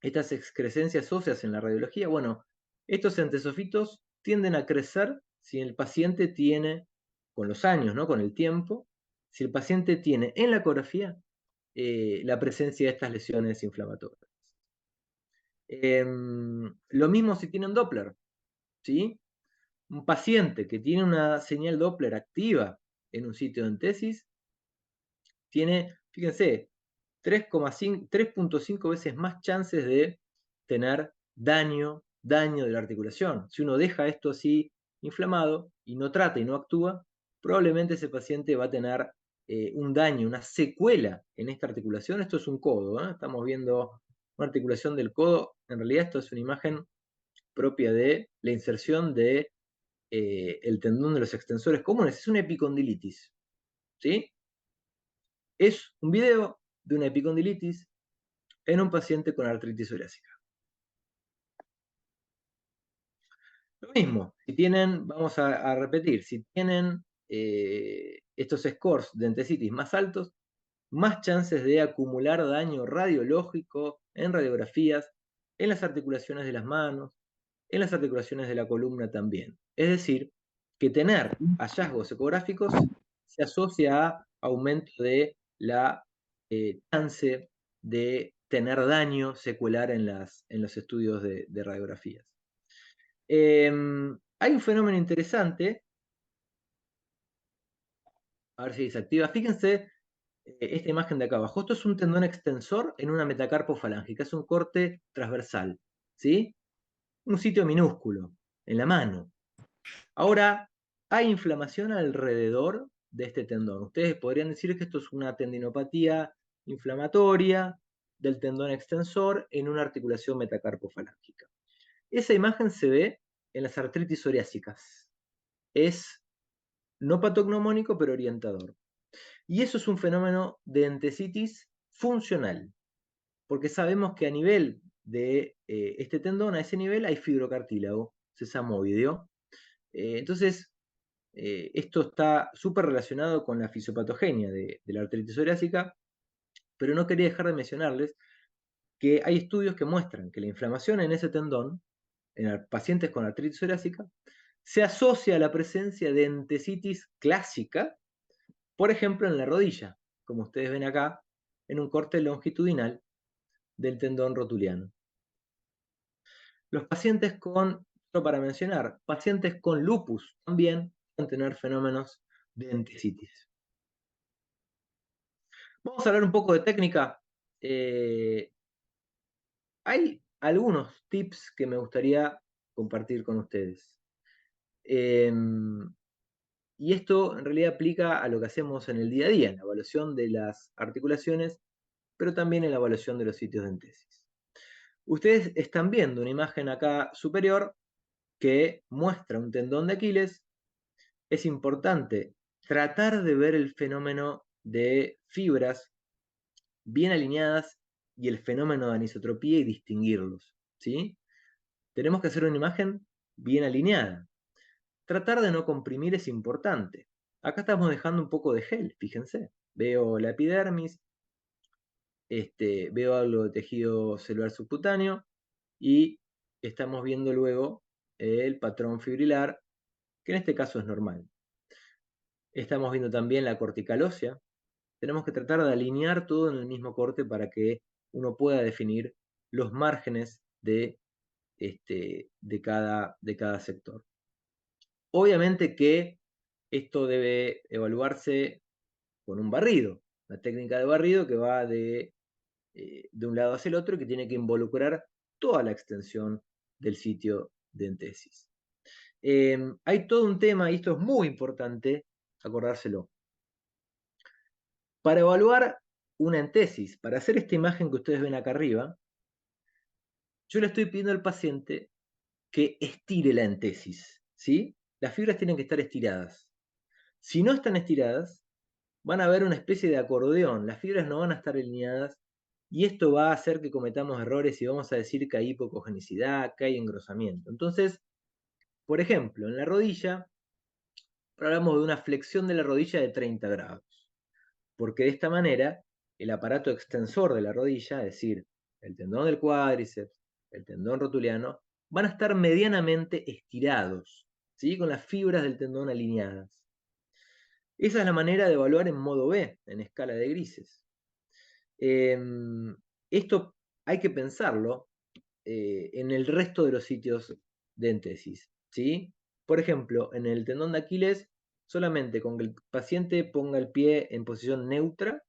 estas excrescencias óseas en la radiología. Bueno, estos entesofitos tienden a crecer si el paciente tiene, con los años, ¿no? Con el tiempo, si el paciente tiene en la ecografía la presencia de estas lesiones inflamatorias. Lo mismo si tienen Doppler, ¿sí? Un paciente que tiene una señal Doppler activa en un sitio de entesis tiene, fíjense, 3.5 veces más chances de tener daño de la articulación. Si uno deja esto así inflamado y no trata y no actúa, probablemente ese paciente va a tener un daño, una secuela en esta articulación. Esto es un codo, ¿eh? Estamos viendo una articulación del codo. En realidad esto es una imagen propia de la inserción de el tendón de los extensores comunes. Es una epicondilitis, ¿sí? Es un video de una epicondilitis en un paciente con artritis psoriásica. Lo mismo, si tienen, vamos a repetir, si tienen estos scores de entesitis más altos, más chances de acumular daño radiológico en radiografías, en las articulaciones de las manos, en las articulaciones de la columna también. Es decir, que tener hallazgos ecográficos se asocia a aumento de la chance de tener daño secular en los estudios de radiografías. Hay un fenómeno interesante, a ver si desactiva. Fíjense esta imagen de acá abajo. Esto es un tendón extensor en una metacarpofalángica, es un corte transversal, ¿sí? Un sitio minúsculo, en la mano. Ahora, hay inflamación alrededor de este tendón. Ustedes podrían decir que esto es una tendinopatía inflamatoria del tendón extensor en una articulación metacarpofalángica. Esa imagen se ve en las artritis psoriásicas. Es no patognomónico, pero orientador. Y eso es un fenómeno de entesitis funcional, porque sabemos que a nivel de este tendón, a ese nivel hay fibrocartílago, sesamoideo. Entonces, Esto está súper relacionado con la fisiopatogenia de la artritis psoriásica, pero no quería dejar de mencionarles que hay estudios que muestran que la inflamación en ese tendón, en pacientes con artritis psoriásica, se asocia a la presencia de entesitis clásica, por ejemplo en la rodilla, como ustedes ven acá, en un corte longitudinal del tendón rotuliano. Los pacientes con, solo para mencionar, pacientes con lupus también pueden tener fenómenos de entesitis. Vamos a hablar un poco de técnica. Hay algunos tips que me gustaría compartir con ustedes. Y esto en realidad aplica a lo que hacemos en el día a día, en la evaluación de las articulaciones, pero también en la evaluación de los sitios de entesis. Ustedes están viendo una imagen acá superior que muestra un tendón de Aquiles. Es importante tratar de ver el fenómeno de fibras bien alineadas y el fenómeno de anisotropía y distinguirlos, ¿sí? Tenemos que hacer una imagen bien alineada. Tratar de no comprimir es importante. Acá estamos dejando un poco de gel, fíjense. Veo la epidermis, veo algo de tejido celular subcutáneo y estamos viendo luego el patrón fibrilar, que en este caso es normal. Estamos viendo también la cortical ósea. Tenemos que tratar de alinear todo en el mismo corte para que uno pueda definir los márgenes de cada sector. Obviamente que esto debe evaluarse con un barrido, la técnica de barrido que va de un lado hacia el otro y que tiene que involucrar toda la extensión del sitio de entesis. Hay todo un tema, y esto es muy importante acordárselo. Para evaluar una entesis, para hacer esta imagen que ustedes ven acá arriba, yo le estoy pidiendo al paciente que estire la entesis, ¿sí? Las fibras tienen que estar estiradas. Si no están estiradas, van a ver una especie de acordeón, las fibras no van a estar alineadas y esto va a hacer que cometamos errores y vamos a decir que hay hipocogenicidad, que hay engrosamiento. Entonces, por ejemplo, en la rodilla, hablamos de una flexión de la rodilla de 30 grados, porque de esta manera el aparato extensor de la rodilla, es decir, el tendón del cuádriceps, el tendón rotuliano, van a estar medianamente estirados, ¿sí? Con las fibras del tendón alineadas. Esa es la manera de evaluar en modo B, en escala de grises. Esto hay que pensarlo en el resto de los sitios de entesis, ¿sí? Por ejemplo, en el tendón de Aquiles, solamente con que el paciente ponga el pie en posición neutra,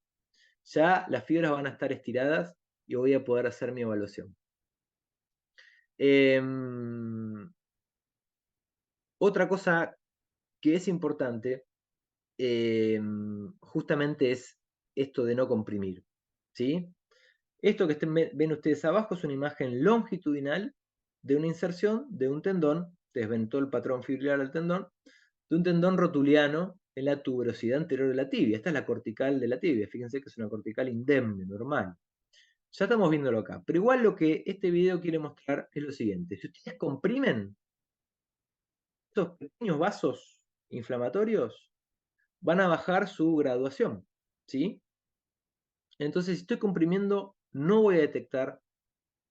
ya las fibras van a estar estiradas y voy a poder hacer mi evaluación. Otra cosa que es importante justamente es esto de no comprimir, ¿sí? Esto que ven ustedes abajo es una imagen longitudinal de una inserción de un tendón, ustedes ven todo el patrón fibrilar del tendón, de un tendón rotuliano en la tuberosidad anterior de la tibia. Esta es la cortical de la tibia, fíjense que es una cortical indemne, normal. Ya estamos viéndolo acá, pero igual lo que este video quiere mostrar es lo siguiente. Si ustedes comprimen estos pequeños vasos inflamatorios, van a bajar su graduación, ¿sí? Entonces, si estoy comprimiendo, no voy a detectar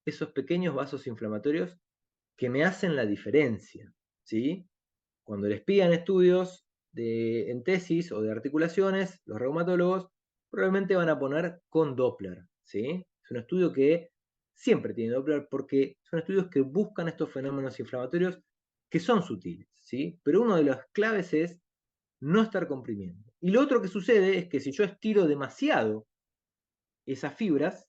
esos pequeños vasos inflamatorios que me hacen la diferencia, ¿sí? Cuando les pidan estudios en tesis o de articulaciones, los reumatólogos probablemente van a poner con Doppler, ¿sí? Es un estudio que siempre tiene Doppler porque son estudios que buscan estos fenómenos inflamatorios que son sutiles, ¿sí? Pero una de las claves es no estar comprimiendo. Y lo otro que sucede es que si yo estiro demasiado esas fibras,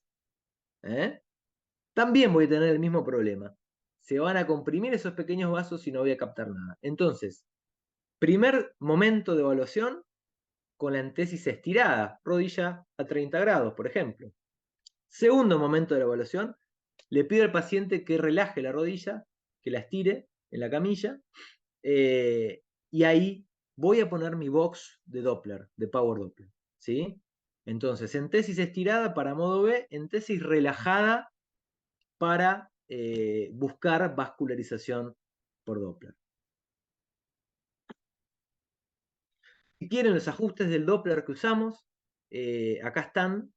también voy a tener el mismo problema. Se van a comprimir esos pequeños vasos y no voy a captar nada. Entonces, primer momento de evaluación con la entesis estirada, rodilla a 30 grados, por ejemplo. Segundo momento de la evaluación, le pido al paciente que relaje la rodilla, que la estire en la camilla, y ahí voy a poner mi box de Doppler, de Power Doppler, ¿sí? Entonces, en tesis estirada para modo B, en tesis relajada para buscar vascularización por Doppler. Si quieren los ajustes del Doppler que usamos, acá están,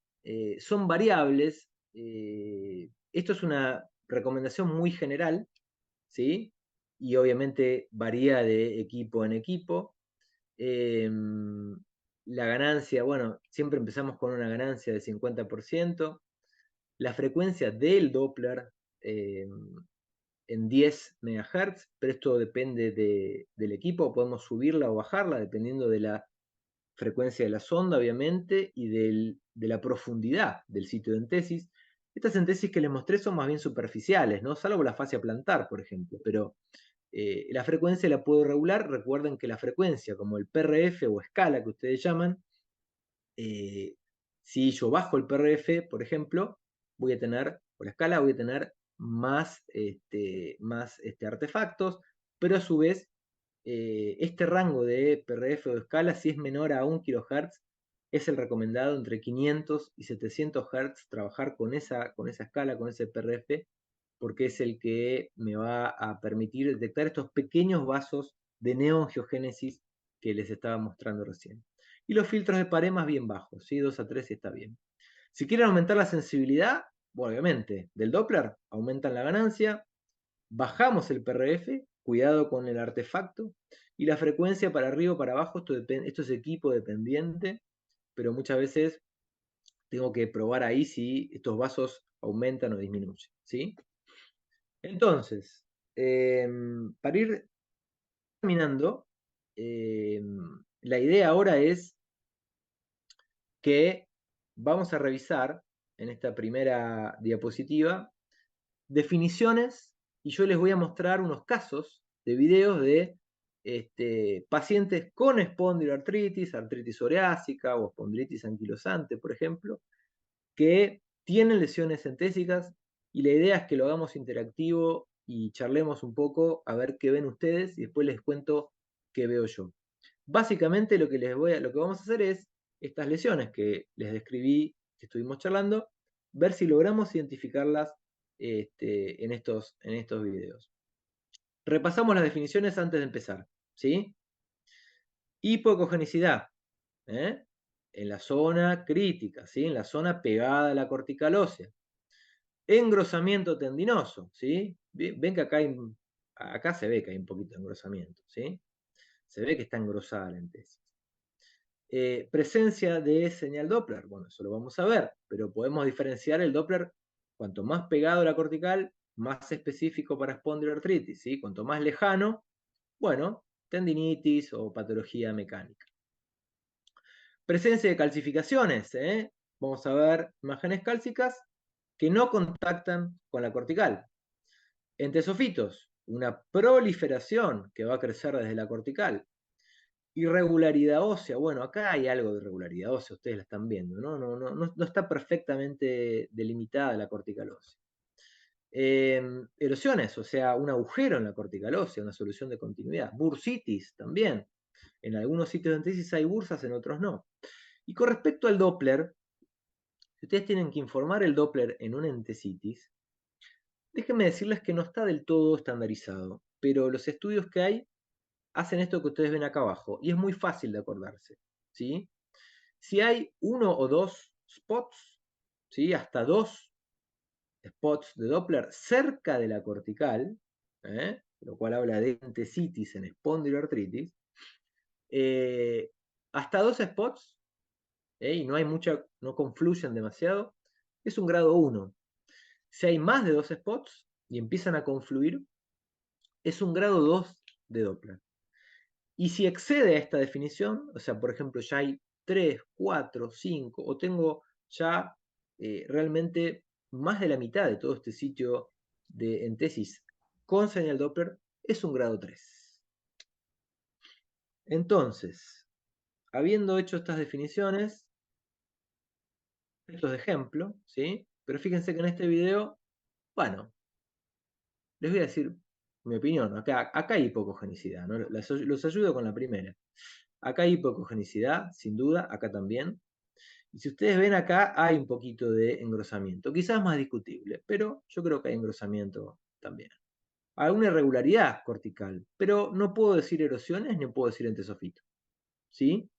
son variables. Esto es una recomendación muy general, ¿sí? Y obviamente varía de equipo en equipo. La ganancia, bueno, siempre empezamos con una ganancia de 50%. La frecuencia del Doppler en 10 MHz, pero esto depende del equipo, podemos subirla o bajarla dependiendo de la frecuencia de la sonda, obviamente, y de la profundidad del sitio de entesis. Estas entesis que les mostré son más bien superficiales, ¿no? Salvo la fascia plantar, por ejemplo, pero la frecuencia la puedo regular. Recuerden que la frecuencia, como el PRF o escala que ustedes llaman, si yo bajo el PRF, por ejemplo, voy a tener, por la escala, voy a tener más artefactos, pero a su vez, este rango de PRF o escala, si es menor a 1 kHz, es el recomendado entre 500 y 700 Hz trabajar con esa escala, con ese PRF, porque es el que me va a permitir detectar estos pequeños vasos de neoangiogénesis que les estaba mostrando recién. Y los filtros de pared más bien bajos, ¿sí? 2 a 3 está bien. Si quieren aumentar la sensibilidad, bueno, obviamente, del Doppler, aumentan la ganancia, bajamos el PRF, cuidado con el artefacto, y la frecuencia para arriba o para abajo, esto es equipo dependiente, pero muchas veces tengo que probar ahí si estos vasos aumentan o disminuyen, ¿sí? Entonces, para ir terminando, la idea ahora es que vamos a revisar en esta primera diapositiva definiciones, y yo les voy a mostrar unos casos de videos de pacientes con espondiloartritis, artritis psoriásica o espondilitis anquilosante, por ejemplo, que tienen lesiones entésicas, y la idea es que lo hagamos interactivo y charlemos un poco a ver qué ven ustedes y después les cuento qué veo yo. Básicamente lo que vamos a hacer es estas lesiones que les describí, que estuvimos charlando, ver si logramos identificarlas en estos videos. Repasamos las definiciones antes de empezar, ¿sí? Hipocogenicidad, en la zona crítica, ¿sí? En la zona pegada a la cortical ósea. Engrosamiento tendinoso, ¿sí? Ven que acá se ve que hay un poquito de engrosamiento, ¿sí? Se ve que está engrosada la entesis. Presencia de señal Doppler, bueno, eso lo vamos a ver, pero podemos diferenciar el Doppler cuanto más pegado a la cortical, más específico para espondiloartritis, ¿sí? Cuanto más lejano, bueno, tendinitis o patología mecánica. Presencia de calcificaciones, vamos a ver imágenes cálcicas que no contactan con la cortical. Entesofitos, una proliferación que va a crecer desde la cortical. Irregularidad ósea, bueno, acá hay algo de irregularidad ósea, ustedes la están viendo, ¿no? No está perfectamente delimitada la cortical ósea. Erosiones, o sea, un agujero en la cortical ósea, una solución de continuidad. Bursitis también. En algunos sitios de entesis hay bursas, en otros no. Y con respecto al Doppler, si ustedes tienen que informar el Doppler en una entesitis, déjenme decirles que no está del todo estandarizado, pero los estudios que hay hacen esto que ustedes ven acá abajo, y es muy fácil de acordarse, ¿sí? Si hay 1 o 2 spots, ¿sí? Hasta 2 spots de Doppler cerca de la cortical, lo cual habla de entesitis en espondiloartritis, hasta 2 spots, y no confluyen demasiado, es un grado 1. Si hay más de 2 spots y empiezan a confluir, es un grado 2 de Doppler. Y si excede a esta definición, o sea, por ejemplo, ya hay 3, 4, 5, o tengo ya realmente más de la mitad de todo este sitio de entesis con señal Doppler, es un grado 3. Entonces, habiendo hecho estas definiciones, estos de ejemplo, ¿sí? Pero fíjense que en este video, bueno, les voy a decir mi opinión. Acá hay hipocogenicidad, ¿no? Los ayudo con la primera. Acá hay hipocogenicidad, sin duda, acá también. Y si ustedes ven acá, hay un poquito de engrosamiento. Quizás más discutible, pero yo creo que hay engrosamiento también. Alguna irregularidad cortical, pero no puedo decir erosiones ni puedo decir entesofito. ¿Sí?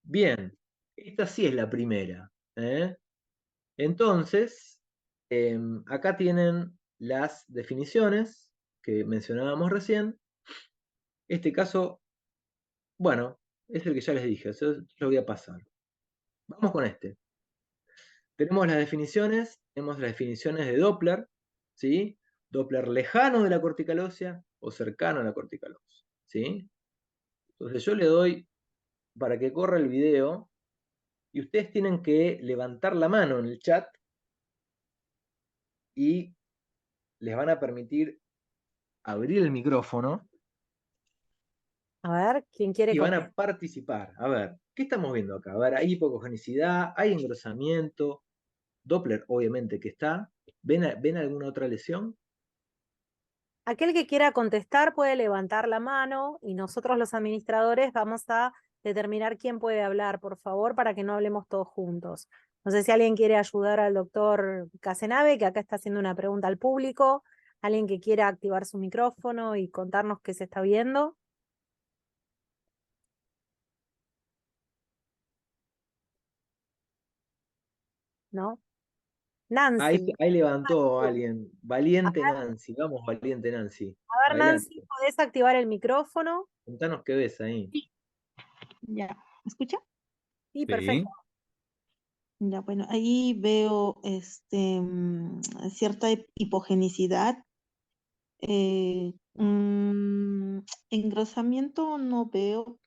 Bien, esta sí es la primera. ¿Eh? Entonces, acá tienen las definiciones que mencionábamos recién. Este caso, bueno, es el que ya les dije, eso lo voy a pasar. Vamos con este. Tenemos las definiciones de Doppler, ¿sí? Doppler lejano de la cortical ósea o cercano a la cortical ósea, ¿sí? Entonces yo le doy para que corra el video y ustedes tienen que levantar la mano en el chat y les van a permitir abrir el micrófono A ver, ¿quién quiere y van a contestar? participar. A ver, ¿qué estamos viendo acá? A ver, hay hipocogenicidad, hay engrosamiento, Doppler obviamente que está. ¿Ven alguna otra lesión? Aquel que quiera contestar puede levantar la mano y nosotros los administradores vamos a determinar quién puede hablar, por favor, para que no hablemos todos juntos. No sé si alguien quiere ayudar al doctor Casenave, que acá está haciendo una pregunta al público. Alguien que quiera activar su micrófono y contarnos qué se está viendo. ¿No? Nancy. Ahí levantó alguien. Valiente Nancy. Vamos, valiente Nancy. A ver, Nancy, Adelante. ¿podés activar el micrófono? Contanos qué ves ahí. Sí, ya. ¿Me escucha? Sí, perfecto. Sí. Ya, bueno, ahí veo cierta hipogenicidad. Engrosamiento no veo.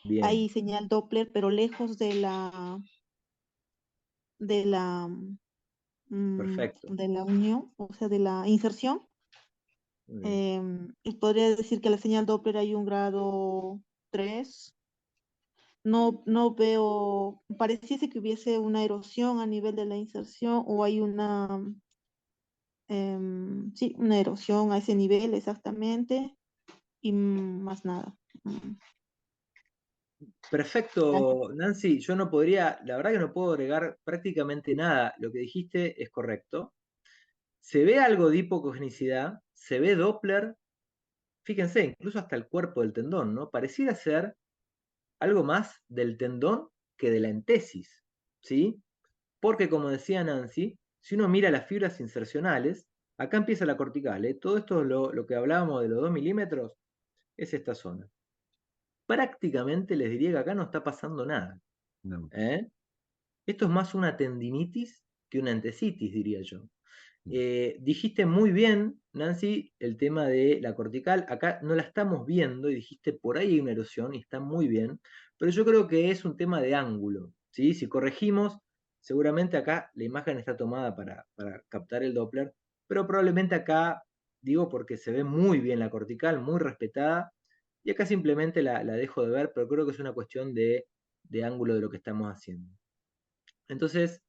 Bien, Hay señal Doppler, pero lejos de la, perfecto. de la unión, o sea, de la inserción. Muy bien. Y podría decir que la señal Doppler hay un grado 3. No, no veo, pareciese que hubiese una erosión a nivel de la inserción o hay sí, una erosión a ese nivel exactamente y más nada. Mm, Gracias. Perfecto, Nancy. Yo no podría, la verdad que no puedo agregar prácticamente nada. Lo que dijiste es correcto. Se ve algo de hipocogenicidad, se ve Doppler. Fíjense, incluso hasta el cuerpo del tendón, ¿no? Pareciera ser algo más del tendón que de la entesis, ¿sí? Porque como decía Nancy, si uno mira las fibras insercionales, acá empieza la cortical, ¿eh? Todo esto, lo que hablábamos de los 2 milímetros, es esta zona. Prácticamente les diría que acá no está pasando nada. No. ¿Eh? Esto es más una tendinitis que una entesitis, diría yo. Dijiste muy bien, Nancy, el tema de la cortical. Acá no la estamos viendo y dijiste por ahí hay una erosión y está muy bien, pero yo creo que es un tema de ángulo. ¿Sí? Si corregimos, seguramente acá la imagen está tomada para captar el Doppler, pero probablemente acá, digo porque se ve muy bien la cortical, muy respetada, y acá simplemente la dejo de ver, pero creo que es una cuestión de ángulo de lo que estamos haciendo. Entonces,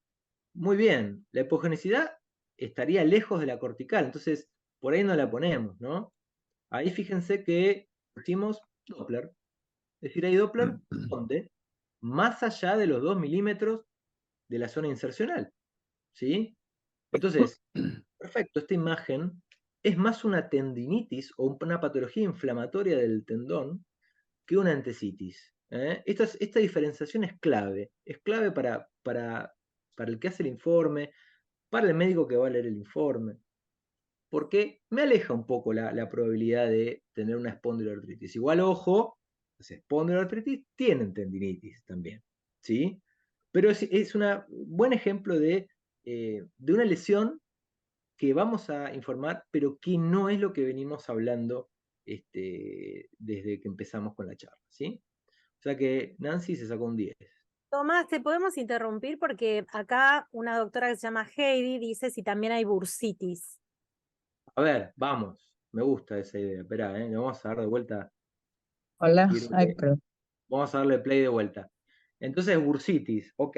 muy bien, la hipogenicidad estaría lejos de la cortical, entonces por ahí no la ponemos, ¿no? Ahí fíjense que pusimos Doppler, es decir, hay Doppler, ¿dónde? Más allá de los 2 milímetros de la zona insercional, ¿sí? Entonces, perfecto, esta imagen es más una tendinitis o una patología inflamatoria del tendón que una entesitis. ¿Eh? Esta diferenciación es clave para el que hace el informe, para el médico que va a leer el informe, porque me aleja un poco la probabilidad de tener una espondiloartritis. Igual, ojo, las espondiloartritis tienen tendinitis también, ¿sí? Pero es un buen ejemplo de una lesión que vamos a informar, pero que no es lo que venimos hablando desde que empezamos con la charla, ¿sí? O sea que Nancy se sacó un 10. Tomás, te podemos interrumpir porque acá una doctora que se llama Heidi dice si también hay bursitis. A ver, vamos. Me gusta esa idea. Esperá, le vamos a dar de vuelta. Hola, Quiero ay, perdón. Vamos a darle play de vuelta. Entonces, bursitis, ok.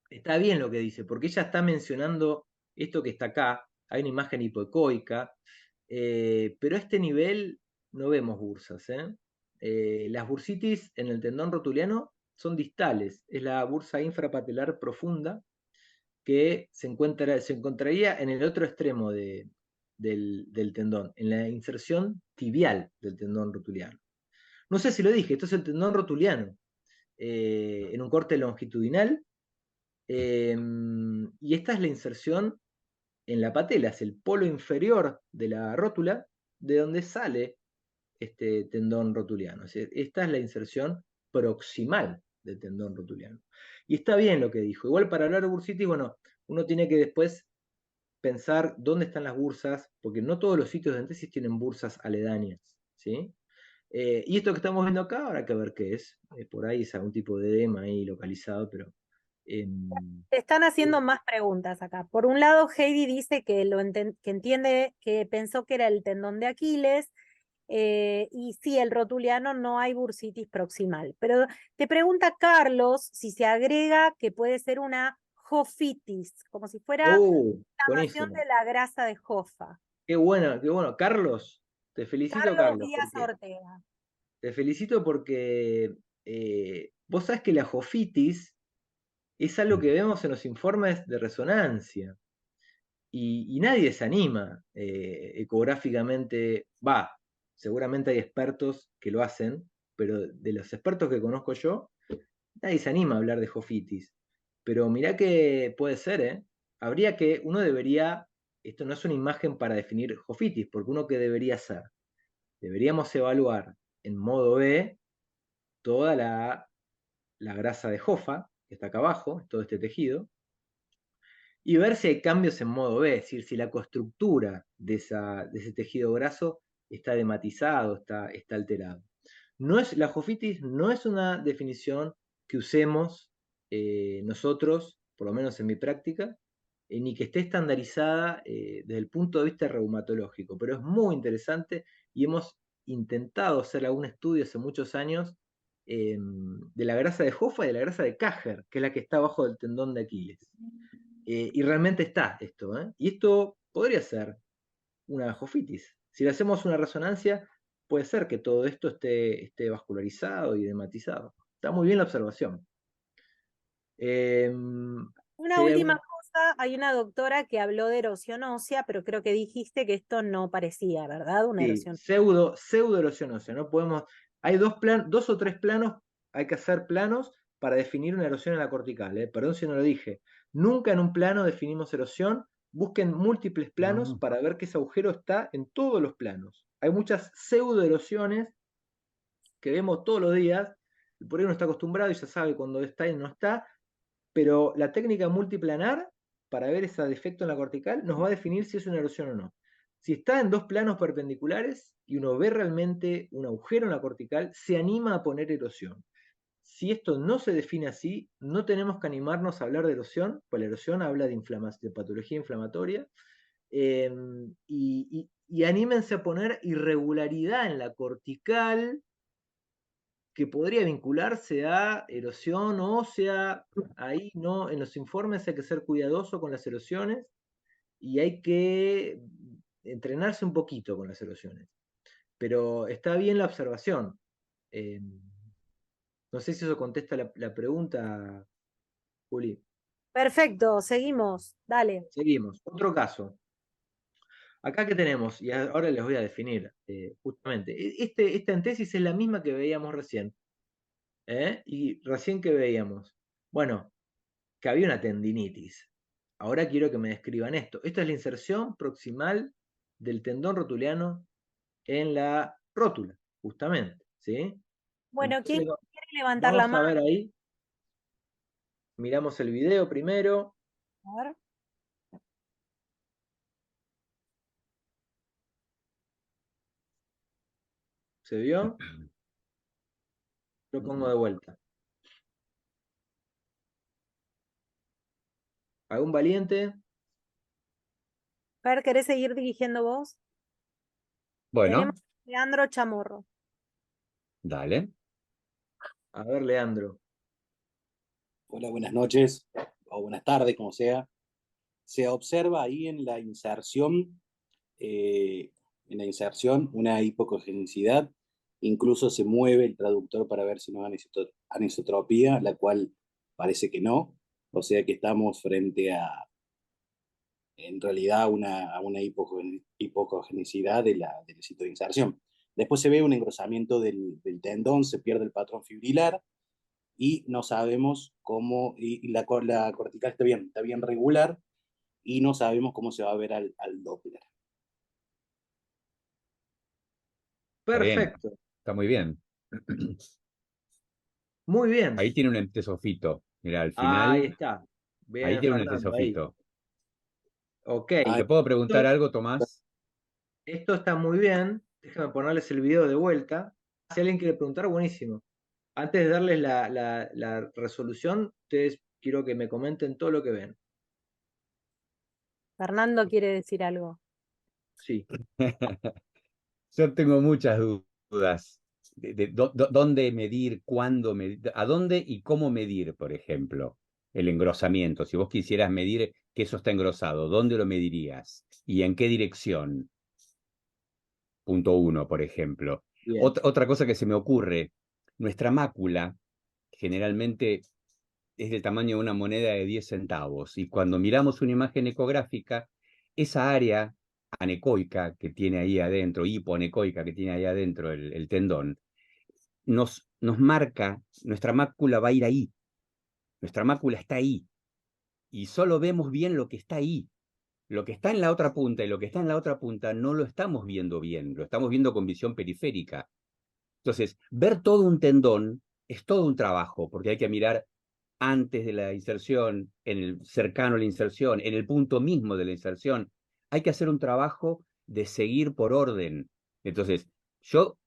Está bien lo que dice, porque ella está mencionando esto que está acá. Hay una imagen hipoecoica, pero a este nivel no vemos bursas. Las bursitis en el tendón rotuliano son distales. Es la bursa infrapatelar profunda que se encontraría en el otro extremo del tendón, en la inserción tibial del tendón rotuliano. No sé si lo dije, esto es el tendón rotuliano. en un corte longitudinal, y esta es la inserción en la patela, es el polo inferior de la rótula, de donde sale este tendón rotuliano. Es decir, esta es la inserción proximal del tendón rotuliano. Y está bien lo que dijo. Igual para hablar de bursitis, bueno, uno tiene que después pensar dónde están las bursas, porque no todos los sitios de entesis tienen bursas aledañas, ¿sí? Y esto que estamos viendo acá, habrá que ver qué es. Por ahí es algún tipo de edema ahí localizado, pero... Te están haciendo más preguntas acá. Por un lado, Heidi dice que, que entiende, que pensó que era el tendón de Aquiles, y sí, el rotuliano no hay bursitis proximal. Pero te pregunta Carlos si se agrega que puede ser una jofitis, como si fuera inflamación buenísimo. de la grasa de jofa. Qué bueno, qué bueno. Carlos, te felicito, Carlos Carlos, Díaz porque Ortega. vos sabés que la jofitis es algo que vemos en los informes de resonancia y nadie se anima ecográficamente, seguramente hay expertos que lo hacen, pero de los expertos que conozco yo, nadie se anima a hablar de jofitis. Pero mirá que puede ser, ¿eh? Uno debería, esto no es una imagen para definir jofitis, porque uno que debería hacer, deberíamos evaluar en modo B toda la grasa de jofa, que está acá abajo, todo este tejido, y ver si hay cambios en modo B, es decir, si la coestructura de ese tejido graso está dematizado, está alterado. La jofitis no es una definición que usemos nosotros, por lo menos en mi práctica, ni que esté estandarizada desde el punto de vista reumatológico, pero es muy interesante y hemos intentado hacer algún estudio hace muchos años de la grasa de Hoffa y de la grasa de Kager, que es la que está abajo del tendón de Aquiles. Y realmente está esto, ¿eh? Y esto podría ser una jofitis. Si le hacemos una resonancia, puede ser que todo esto esté vascularizado y dematizado. Está muy bien la observación. Una última cosa, hay una doctora que habló de erosión ósea, pero creo que dijiste que esto no parecía, ¿verdad? Una Sí, erosión. pseudo erosión ósea. No podemos, hay dos o tres planos, hay que hacer planos para definir una erosión en la cortical. Perdón si no lo dije. Nunca en un plano definimos erosión. Busquen múltiples planos para ver que ese agujero está en todos los planos. Hay muchas pseudo erosiones que vemos todos los días, y por ahí uno está acostumbrado y ya sabe cuando está y no está, pero la técnica multiplanar, para ver ese defecto en la cortical, nos va a definir si es una erosión o no. Si está en dos planos perpendiculares y uno ve realmente un agujero en la cortical, se anima a poner erosión. Si esto no se define así, no tenemos que animarnos a hablar de erosión, pues la erosión habla de patología inflamatoria, y anímense a poner irregularidad en la cortical que podría vincularse a erosión ósea. Ahí no, en los informes hay que ser cuidadoso con las erosiones y hay que entrenarse un poquito con las erosiones. Pero está bien la observación. No sé si eso contesta la pregunta, Juli. Perfecto, seguimos, dale. Seguimos. Otro caso. Acá que tenemos, y ahora les voy a definir justamente. Esta entesis es la misma que veíamos recién. Y recién que veíamos. Bueno, que había una tendinitis. Ahora quiero que me describan esto. Esta es la inserción proximal del tendón rotuliano en la rótula, justamente. ¿Sí? Bueno, ¿quién Entonces, quiere levantar la vamos a mano? ver ahí. Miramos el video primero. A ver. ¿Se vio? Lo pongo de vuelta. ¿Algún valiente? Fer, ¿querés seguir dirigiendo vos? Tenemos Bueno, a Leandro Chamorro. dale. A ver, Leandro. Hola, buenas noches o buenas tardes, como sea. Se observa ahí en la inserción una hipocogenicidad. Incluso se mueve el traductor para ver si no hay anisotropía, la cual parece que no. O sea que estamos frente en realidad, a una hipocogenicidad del sitio de inserción. Después se ve un engrosamiento del tendón, se pierde el patrón fibrilar y no sabemos cómo, y la cortical está bien regular, y no sabemos cómo se va a ver al Doppler. Está bien, Perfecto, está muy bien. muy bien. Ahí tiene un entesofito. Mira, al Ahí final, está. ahí Bien, tiene un Fernando, ahí. entesofito. Ok. Ah, ¿Te puedo preguntar algo, Tomás? Esto está muy bien. Déjame ponerles el video de vuelta. Si alguien quiere preguntar, buenísimo. Antes de darles la resolución, ustedes quiero que me comenten todo lo que ven. Fernando quiere decir algo. Sí, Yo tengo muchas dudas de dónde medir, cuándo medir, a dónde y cómo medir, por ejemplo, el engrosamiento. Si vos quisieras medir que eso está engrosado, ¿dónde lo medirías? ¿Y en qué dirección? Punto uno, por ejemplo. bien. Otra cosa que se me ocurre, nuestra mácula generalmente es del tamaño de una moneda de 10 centavos y cuando miramos una imagen ecográfica, esa área anecoica que tiene ahí adentro, hipoanecoica que tiene ahí adentro el tendón, nos marca, nuestra mácula va a ir ahí, nuestra mácula está ahí y solo vemos bien lo que está ahí. Lo que está en la otra punta y lo que está en la otra punta no lo estamos viendo bien, lo estamos viendo con visión periférica. Entonces, ver todo un tendón es todo un trabajo, porque hay que mirar antes de la inserción, en el cercano a la inserción, en el punto mismo de la inserción. Hay que hacer un trabajo de seguir por orden. Entonces,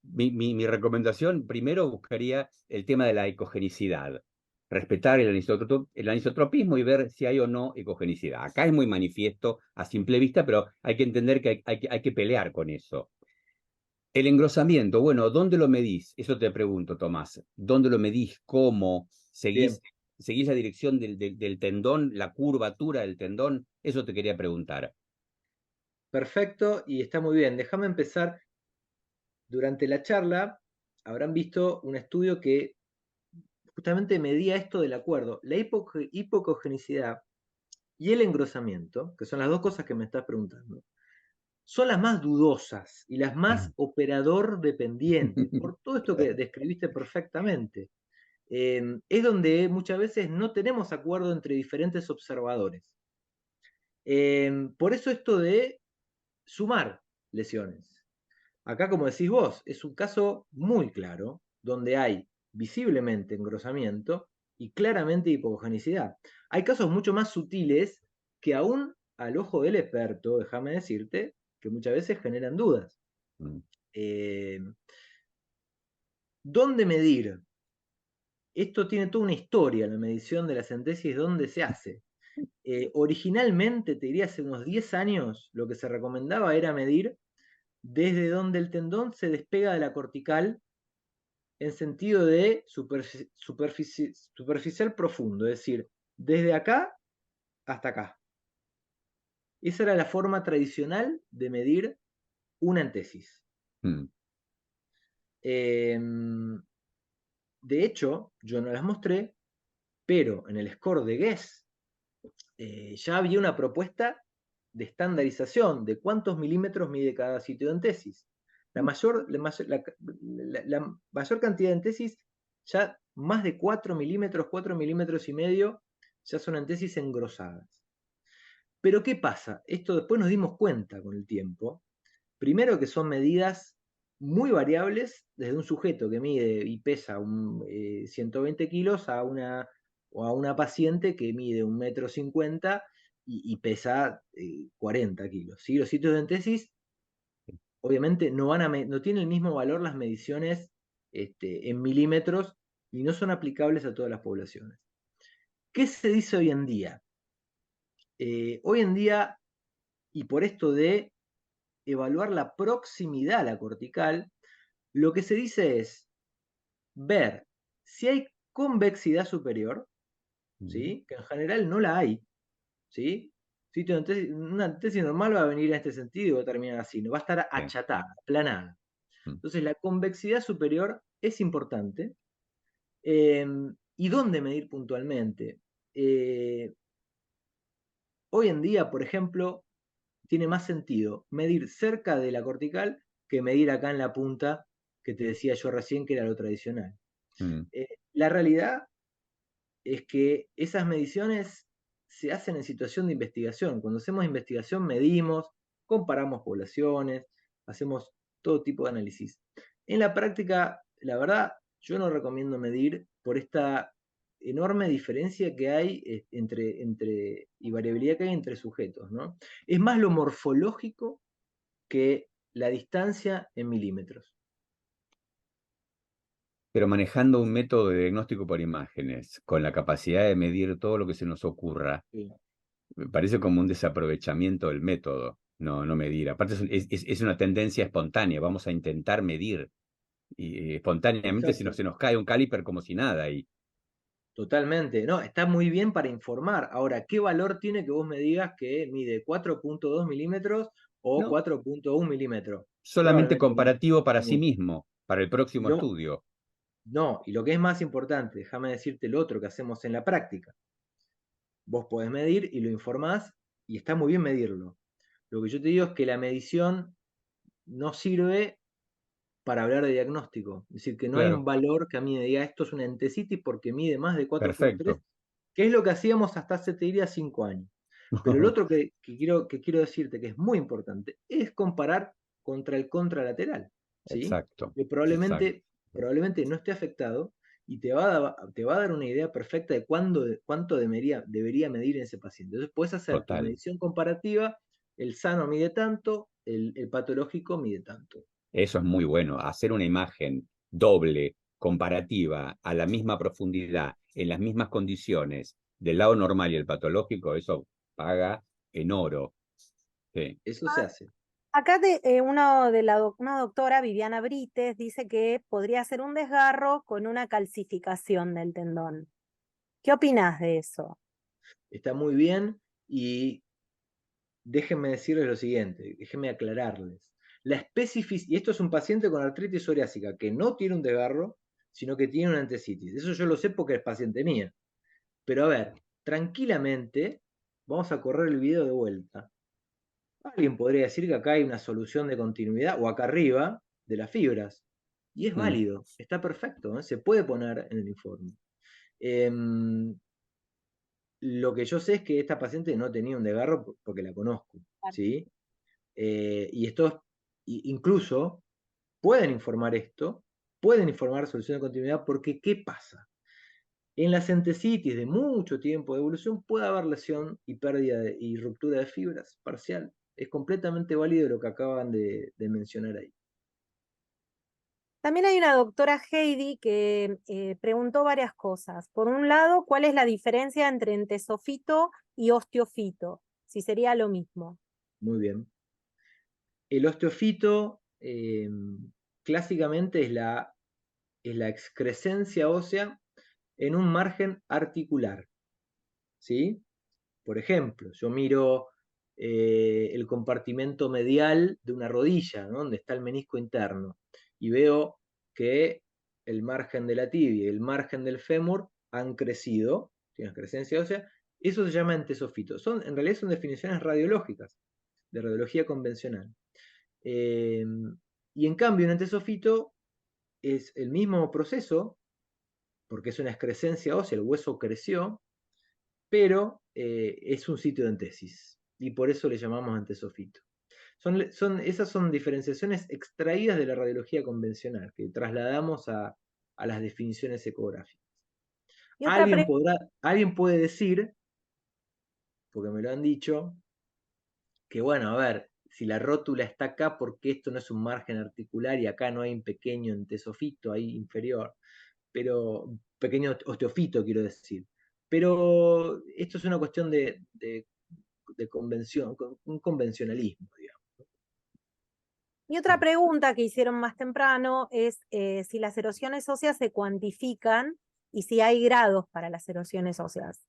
mi recomendación, primero buscaría el tema de la ecogenicidad, respetar el anisotropismo y ver si hay o no ecogenicidad. Acá es muy manifiesto a simple vista, pero hay que entender que hay que pelear con eso. El engrosamiento, bueno, ¿dónde lo medís? Eso te pregunto, Tomás. ¿Dónde lo medís? ¿Cómo? Bien, ¿Seguís la dirección del tendón, la curvatura del tendón? Eso te quería preguntar. perfecto y está muy bien. Déjame empezar. Durante la charla habrán visto un estudio que justamente medía esto del acuerdo. La hipocogenicidad y el engrosamiento, que son las dos cosas que me estás preguntando, son las más dudosas y las más operador dependientes, por todo esto que describiste perfectamente. Es donde muchas veces no tenemos acuerdo entre diferentes observadores. Por eso esto de sumar lesiones. Acá, como decís vos, es un caso muy claro, donde hay visiblemente engrosamiento y claramente hipogenicidad. Hay casos mucho más sutiles que aún al ojo del experto, déjame decirte, que muchas veces generan dudas. Eh, ¿Dónde medir? Esto tiene toda una historia, la medición de la centesis, ¿dónde se hace? Originalmente, te diría hace unos 10 años, lo que se recomendaba era medir desde donde el tendón se despega de la cortical en sentido de superficial profundo, es decir, desde acá hasta acá. Esa era la forma tradicional de medir una entesis. De hecho, yo no las mostré, pero en el score de Guess ya había una propuesta de estandarización de cuántos milímetros mide cada sitio de entesis. La mayor cantidad de entesis, ya más de 4 milímetros y medio, ya son entesis engrosadas. Pero ¿qué pasa? Esto después nos dimos cuenta con el tiempo. Primero que son medidas muy variables desde un sujeto que mide y pesa 120 kilos a una paciente que mide 1,50 m y pesa 40 kilos. ¿Sí? Los sitios de entesis obviamente no tienen el mismo valor las mediciones en milímetros y no son aplicables a todas las poblaciones. ¿Qué se dice hoy en día? Hoy en día, y por esto de evaluar la proximidad a la cortical, lo que se dice es ver si hay convexidad superior, ¿sí? Que en general no la hay, ¿sí? Una tesis normal va a venir en este sentido y va a terminar así, no va a estar achatada, aplanada. Entonces la convexidad superior es importante. ¿Y dónde medir puntualmente? Hoy en día, por ejemplo, tiene más sentido medir cerca de la cortical que medir acá en la punta, que te decía yo recién que era lo tradicional. La realidad es que esas mediciones se hacen en situación de investigación. Cuando hacemos investigación medimos, comparamos poblaciones, hacemos todo tipo de análisis. En la práctica, la verdad, yo no recomiendo medir por esta enorme diferencia que hay y variabilidad que hay entre sujetos, ¿no? Es más lo morfológico que la distancia en milímetros. Pero manejando un método de diagnóstico por imágenes, con la capacidad de medir todo lo que se nos ocurra, Sí. me parece como un desaprovechamiento del método, no medir. Aparte es una tendencia espontánea, vamos a intentar medir. Y espontáneamente Exacto. se nos cae un caliper como si nada. Y Totalmente, no, está muy bien para informar. Ahora, ¿qué valor tiene que vos me digas que mide 4.2 milímetros o no, 4.1 milímetros? solamente Probablemente no. comparativo para sí Mucho. mismo, para el Y próximo estudio. no, y lo que es más importante, déjame decirte lo otro que hacemos en la práctica. Vos podés medir y lo informás y está muy bien medirlo. Lo que yo te digo es que la medición no sirve para hablar de diagnóstico. Es decir, que no hay un Claro, valor que a mí me diga esto es una entesitis porque mide más de 4.3, perfecto. que es lo que hacíamos hasta hace, te diría, 5 años. Pero lo otro que quiero decirte que es muy importante es comparar contra el contralateral, ¿sí? Exacto, Que exacto, probablemente no esté afectado y te va a dar una idea perfecta de cuánto debería medir en ese paciente. Entonces puedes hacer tu total. medición comparativa, el sano mide tanto, el patológico mide tanto. Eso es muy bueno. Hacer una imagen doble, comparativa, a la misma profundidad, en las mismas condiciones, del lado normal y el patológico, eso paga en oro. Sí. Eso se hace. Acá una doctora, Viviana Brites, dice que podría ser un desgarro con una calcificación del tendón. ¿Qué opinás de eso? Está muy bien y déjenme decirles lo siguiente, déjenme aclararles. Y esto es un paciente con artritis psoriásica que no tiene un desgarro, sino que tiene una entesitis. Eso yo lo sé porque es paciente mía. Pero a ver, tranquilamente, vamos a correr el video de vuelta. Alguien podría decir que acá hay una solución de continuidad, o acá arriba, de las fibras. Y es Mm, válido, está perfecto, ¿eh? Se puede poner en el informe. Em, lo que yo sé es que esta paciente no tenía un desgarro porque la conozco, ¿sí? Y estos incluso pueden informar esto, pueden informar solución de continuidad, porque ¿qué pasa? En las entesitis de mucho tiempo de evolución puede haber lesión y pérdida y ruptura de fibras parcial. Es completamente válido lo que acaban de mencionar ahí. También hay una doctora Heidi que preguntó varias cosas. Por un lado, ¿cuál es la diferencia entre entesofito y osteofito? Si sería lo mismo. Muy bien. El osteofito clásicamente es la excrescencia ósea en un margen articular, ¿sí? Por ejemplo, yo miro el compartimento medial de una rodilla, ¿no? Donde está el menisco interno, y veo que el margen de la tibia y el margen del fémur han crecido, tiene excrescencia ósea, eso se llama entesofito. En realidad son definiciones radiológicas, de radiología convencional. Y en cambio, un entesofito es el mismo proceso, porque es una excrescencia ósea, el hueso creció, pero es un sitio de entesis y por eso le llamamos entesofito. Esas son diferenciaciones extraídas de la radiología convencional que trasladamos a las definiciones ecográficas. Y otra pregunta. Alguien puede decir, porque me lo han dicho, que bueno, a ver, si la rótula está acá, porque esto no es un margen articular y acá no hay un pequeño entesofito ahí inferior, pero pequeño osteofito quiero decir. Pero esto es una cuestión de convención, un convencionalismo, digamos. Y otra pregunta que hicieron más temprano es si las erosiones óseas se cuantifican y si hay grados para las erosiones óseas.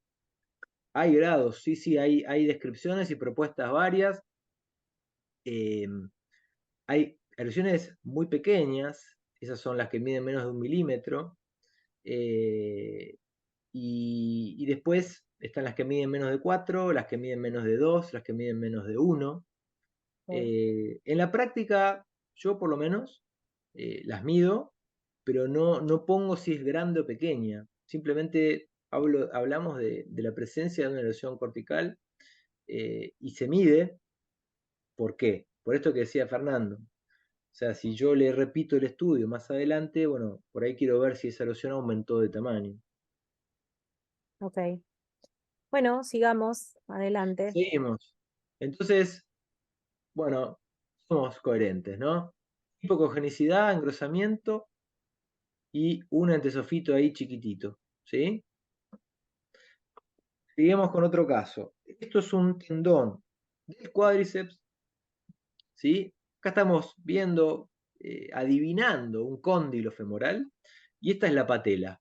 Hay grados, sí, hay descripciones y propuestas varias. Hay erosiones muy pequeñas, esas son las que miden menos de 1 milímetro, y después están las que miden menos de 4, las que miden menos de 2, las que miden menos de 1. En la práctica, yo por lo menos las mido, pero no pongo si es grande o pequeña. Simplemente hablamos de la presencia de una erosión cortical y se mide. ¿Por qué? Por esto que decía Fernando. O sea, si yo le repito el estudio más adelante, bueno, por ahí quiero ver si esa erosión aumentó de tamaño. Ok. Bueno, sigamos adelante. Seguimos. Entonces, bueno, somos coherentes, ¿no? Hipocogenicidad, engrosamiento y un antesofito ahí chiquitito, ¿sí? Seguimos con otro caso. Esto es un tendón del cuádriceps, ¿sí? Acá estamos viendo, adivinando un cóndilo femoral y esta es la patela,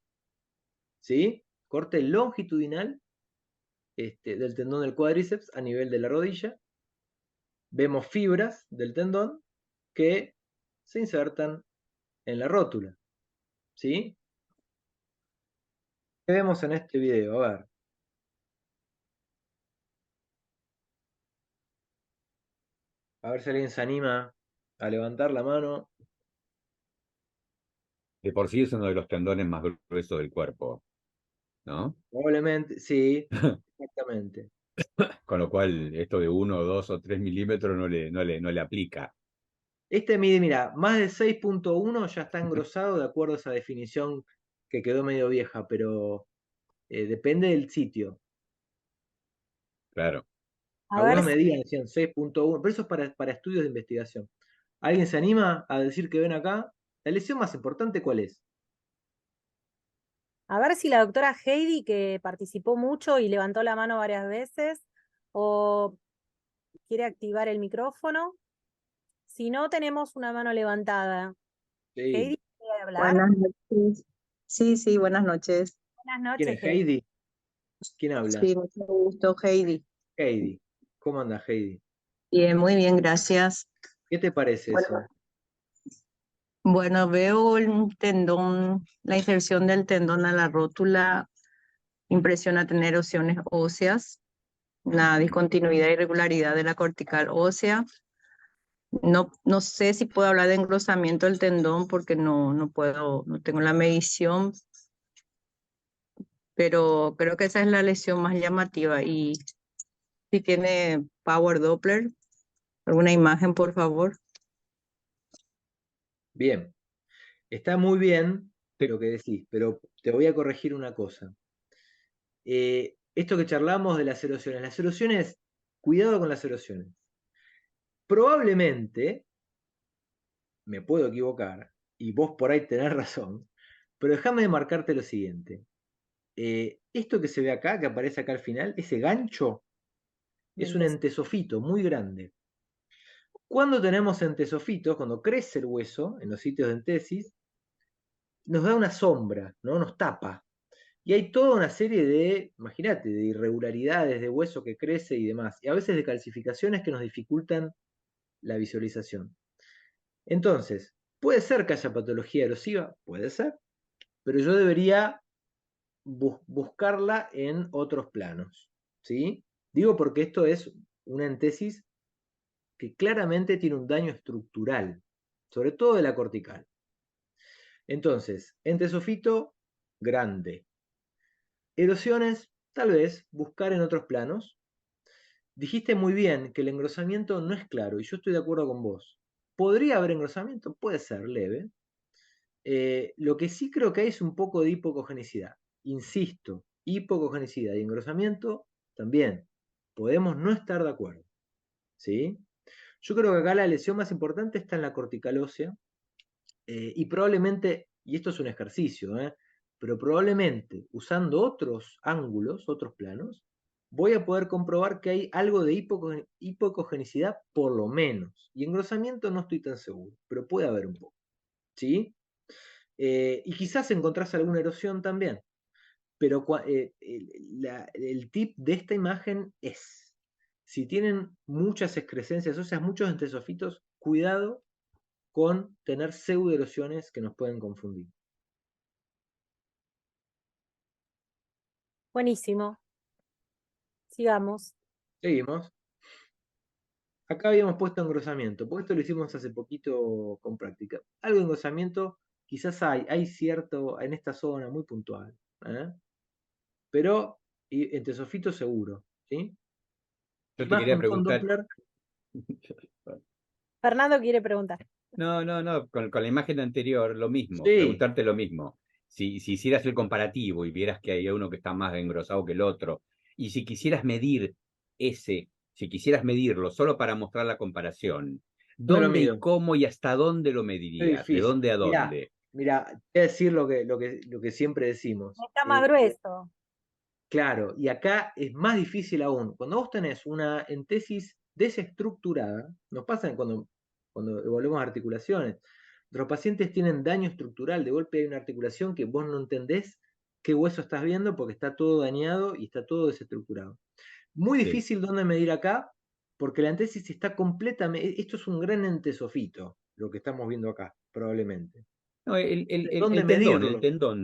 ¿sí? Corte longitudinal del tendón del cuádriceps a nivel de la rodilla. Vemos fibras del tendón que se insertan en la rótula, ¿sí? ¿Qué vemos en este video? A ver. A ver si alguien se anima a levantar la mano. De por sí es uno de los tendones más gruesos del cuerpo, ¿no? Probablemente, sí, exactamente. Con lo cual, esto de 1, 2 o 3 milímetros no le aplica. Este mide, mira, más de 6.1 ya está engrosado de acuerdo a esa definición que quedó medio vieja, pero depende del sitio. Claro. A ver Algunos si, medían, decían 6.1, pero eso es para estudios de investigación. ¿Alguien se anima a decir que ven acá? ¿La lesión más importante cuál es? a ver si la doctora Heidi, que participó mucho y levantó la mano varias veces, o quiere activar el micrófono. Si no, tenemos una mano levantada. Sí. Heidi, ¿quiere hablar? Buenas noches. Sí, sí, buenas noches. Buenas ¿Quién noches, es Heidi. Heidi? ¿Quién habla? Sí, mucho gusto, Heidi. Heidi. ¿Cómo anda Heidi? Bien, muy bien, gracias. ¿Qué te parece Bueno, eso? bueno, veo el tendón, la inserción del tendón a la rótula, impresiona tener erosiones óseas, una discontinuidad e irregularidad de la cortical ósea. No sé si puedo hablar de engrosamiento del tendón porque no puedo, no tengo la medición, pero creo que esa es la lesión más llamativa. Y si tiene Power Doppler, alguna imagen, por favor. Bien. Está muy bien Sí. lo que decís, pero te voy a corregir una cosa. Esto que charlamos de las erosiones, cuidado con las erosiones. Probablemente, me puedo equivocar, y vos por ahí tenés razón, pero déjame marcarte lo siguiente. Esto que se ve acá, que aparece acá al final, ese gancho, es un entesofito muy grande. Cuando tenemos entesofitos, cuando crece el hueso en los sitios de entesis, nos da una sombra, ¿no? Nos tapa. Y hay toda una serie de, imagínate, de irregularidades de hueso que crece y demás, y a veces de calcificaciones que nos dificultan la visualización. Entonces, puede ser que haya patología erosiva, puede ser, pero yo debería buscarla en otros planos, ¿sí? Digo porque esto es una entesis que claramente tiene un daño estructural, sobre todo de la cortical. Entonces, entesofito grande. Erosiones, tal vez, buscar en otros planos. Dijiste muy bien que el engrosamiento no es claro, y yo estoy de acuerdo con vos. ¿Podría haber engrosamiento? Puede ser leve. Lo que sí creo que hay es un poco de hipocogenicidad. Insisto, hipocogenicidad y engrosamiento también. Podemos no estar de acuerdo, ¿sí? Yo creo que acá la lesión más importante está en la cortical ósea, y probablemente, y esto es un ejercicio, pero probablemente usando otros ángulos, otros planos, voy a poder comprobar que hay algo de hipocogenicidad por lo menos. Y engrosamiento no estoy tan seguro, pero puede haber un poco, ¿sí? Y quizás encontrás alguna erosión también, pero el tip de esta imagen es, si tienen muchas excrescencias óseas, muchos entesofitos, cuidado con tener pseudoerosiones que nos pueden confundir. Buenísimo. Sigamos. Seguimos. Acá habíamos puesto engrosamiento, porque esto lo hicimos hace poquito con práctica. Algo de engrosamiento quizás hay cierto en esta zona muy puntual. pero entesofito seguro, ¿sí? Yo te Más quería con preguntar. Doppler. Fernando quiere preguntar. No, con la imagen anterior, lo mismo, Sí, preguntarte lo mismo. Si hicieras el comparativo y vieras que hay uno que está más engrosado que el otro, y si quisieras medir si quisieras medirlo solo para mostrar la comparación, ¿dónde lo ¿dónde y mido? cómo y hasta dónde lo Es medirías? ¿De difícil. dónde a Mirá, dónde? mirá, voy a decir lo que siempre decimos. Está más grueso. Claro, y acá es más difícil aún. Cuando vos tenés una entesis desestructurada, nos pasa cuando evaluamos articulaciones. Los pacientes tienen daño estructural, de golpe hay una articulación que vos no entendés qué hueso estás viendo porque está todo dañado y está todo desestructurado. Muy Sí. difícil dónde medir acá, porque la entesis está completamente. Esto es un gran entesofito, lo que estamos viendo acá, probablemente. No, ¿Dónde el tendón, medirlo?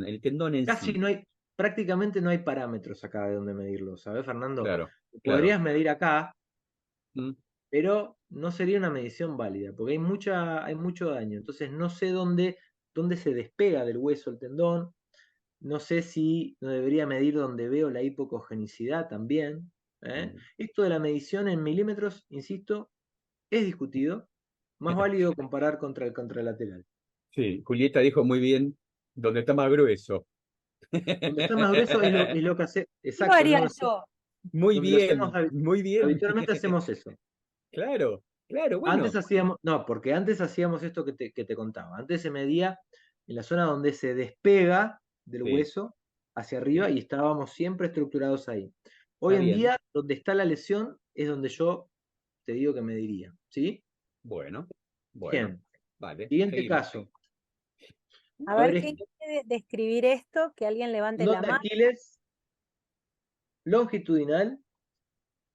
el tendón en Casi sí. no hay, prácticamente no hay parámetros acá de dónde medirlo, ¿sabes, Fernando? Claro, claro. Podrías medir acá, Mm, pero no sería una medición válida, porque hay mucho daño. Entonces no sé dónde se despega del hueso el tendón. No sé si no debería medir donde veo la hipocogenicidad también. ¿Eh? mm. Esto de la medición en milímetros, insisto, es discutido. Más válido comparar contra el contralateral. Sí, Julieta dijo muy bien, ¿dónde está más grueso? Donde está más grueso es lo que hace. ¿Qué lo Exacto, haría yo? Muy donde lo hacemos bien, muy bien. habitualmente hacemos eso. Claro, claro, Antes bueno. hacíamos, no, porque antes hacíamos esto que te contaba. Antes se medía en la zona donde se despega del Sí, hueso hacia arriba sí, y estábamos siempre estructurados ahí. Hoy está en bien. día, donde está la lesión es donde yo te digo que mediría. ¿Sí? Bueno, bueno, Bien. vale, Siguiente seguimos. caso. A A ver ver, ¿quién esto. quiere describir esto? Que alguien levante Tendón la de mano. Aquiles longitudinal,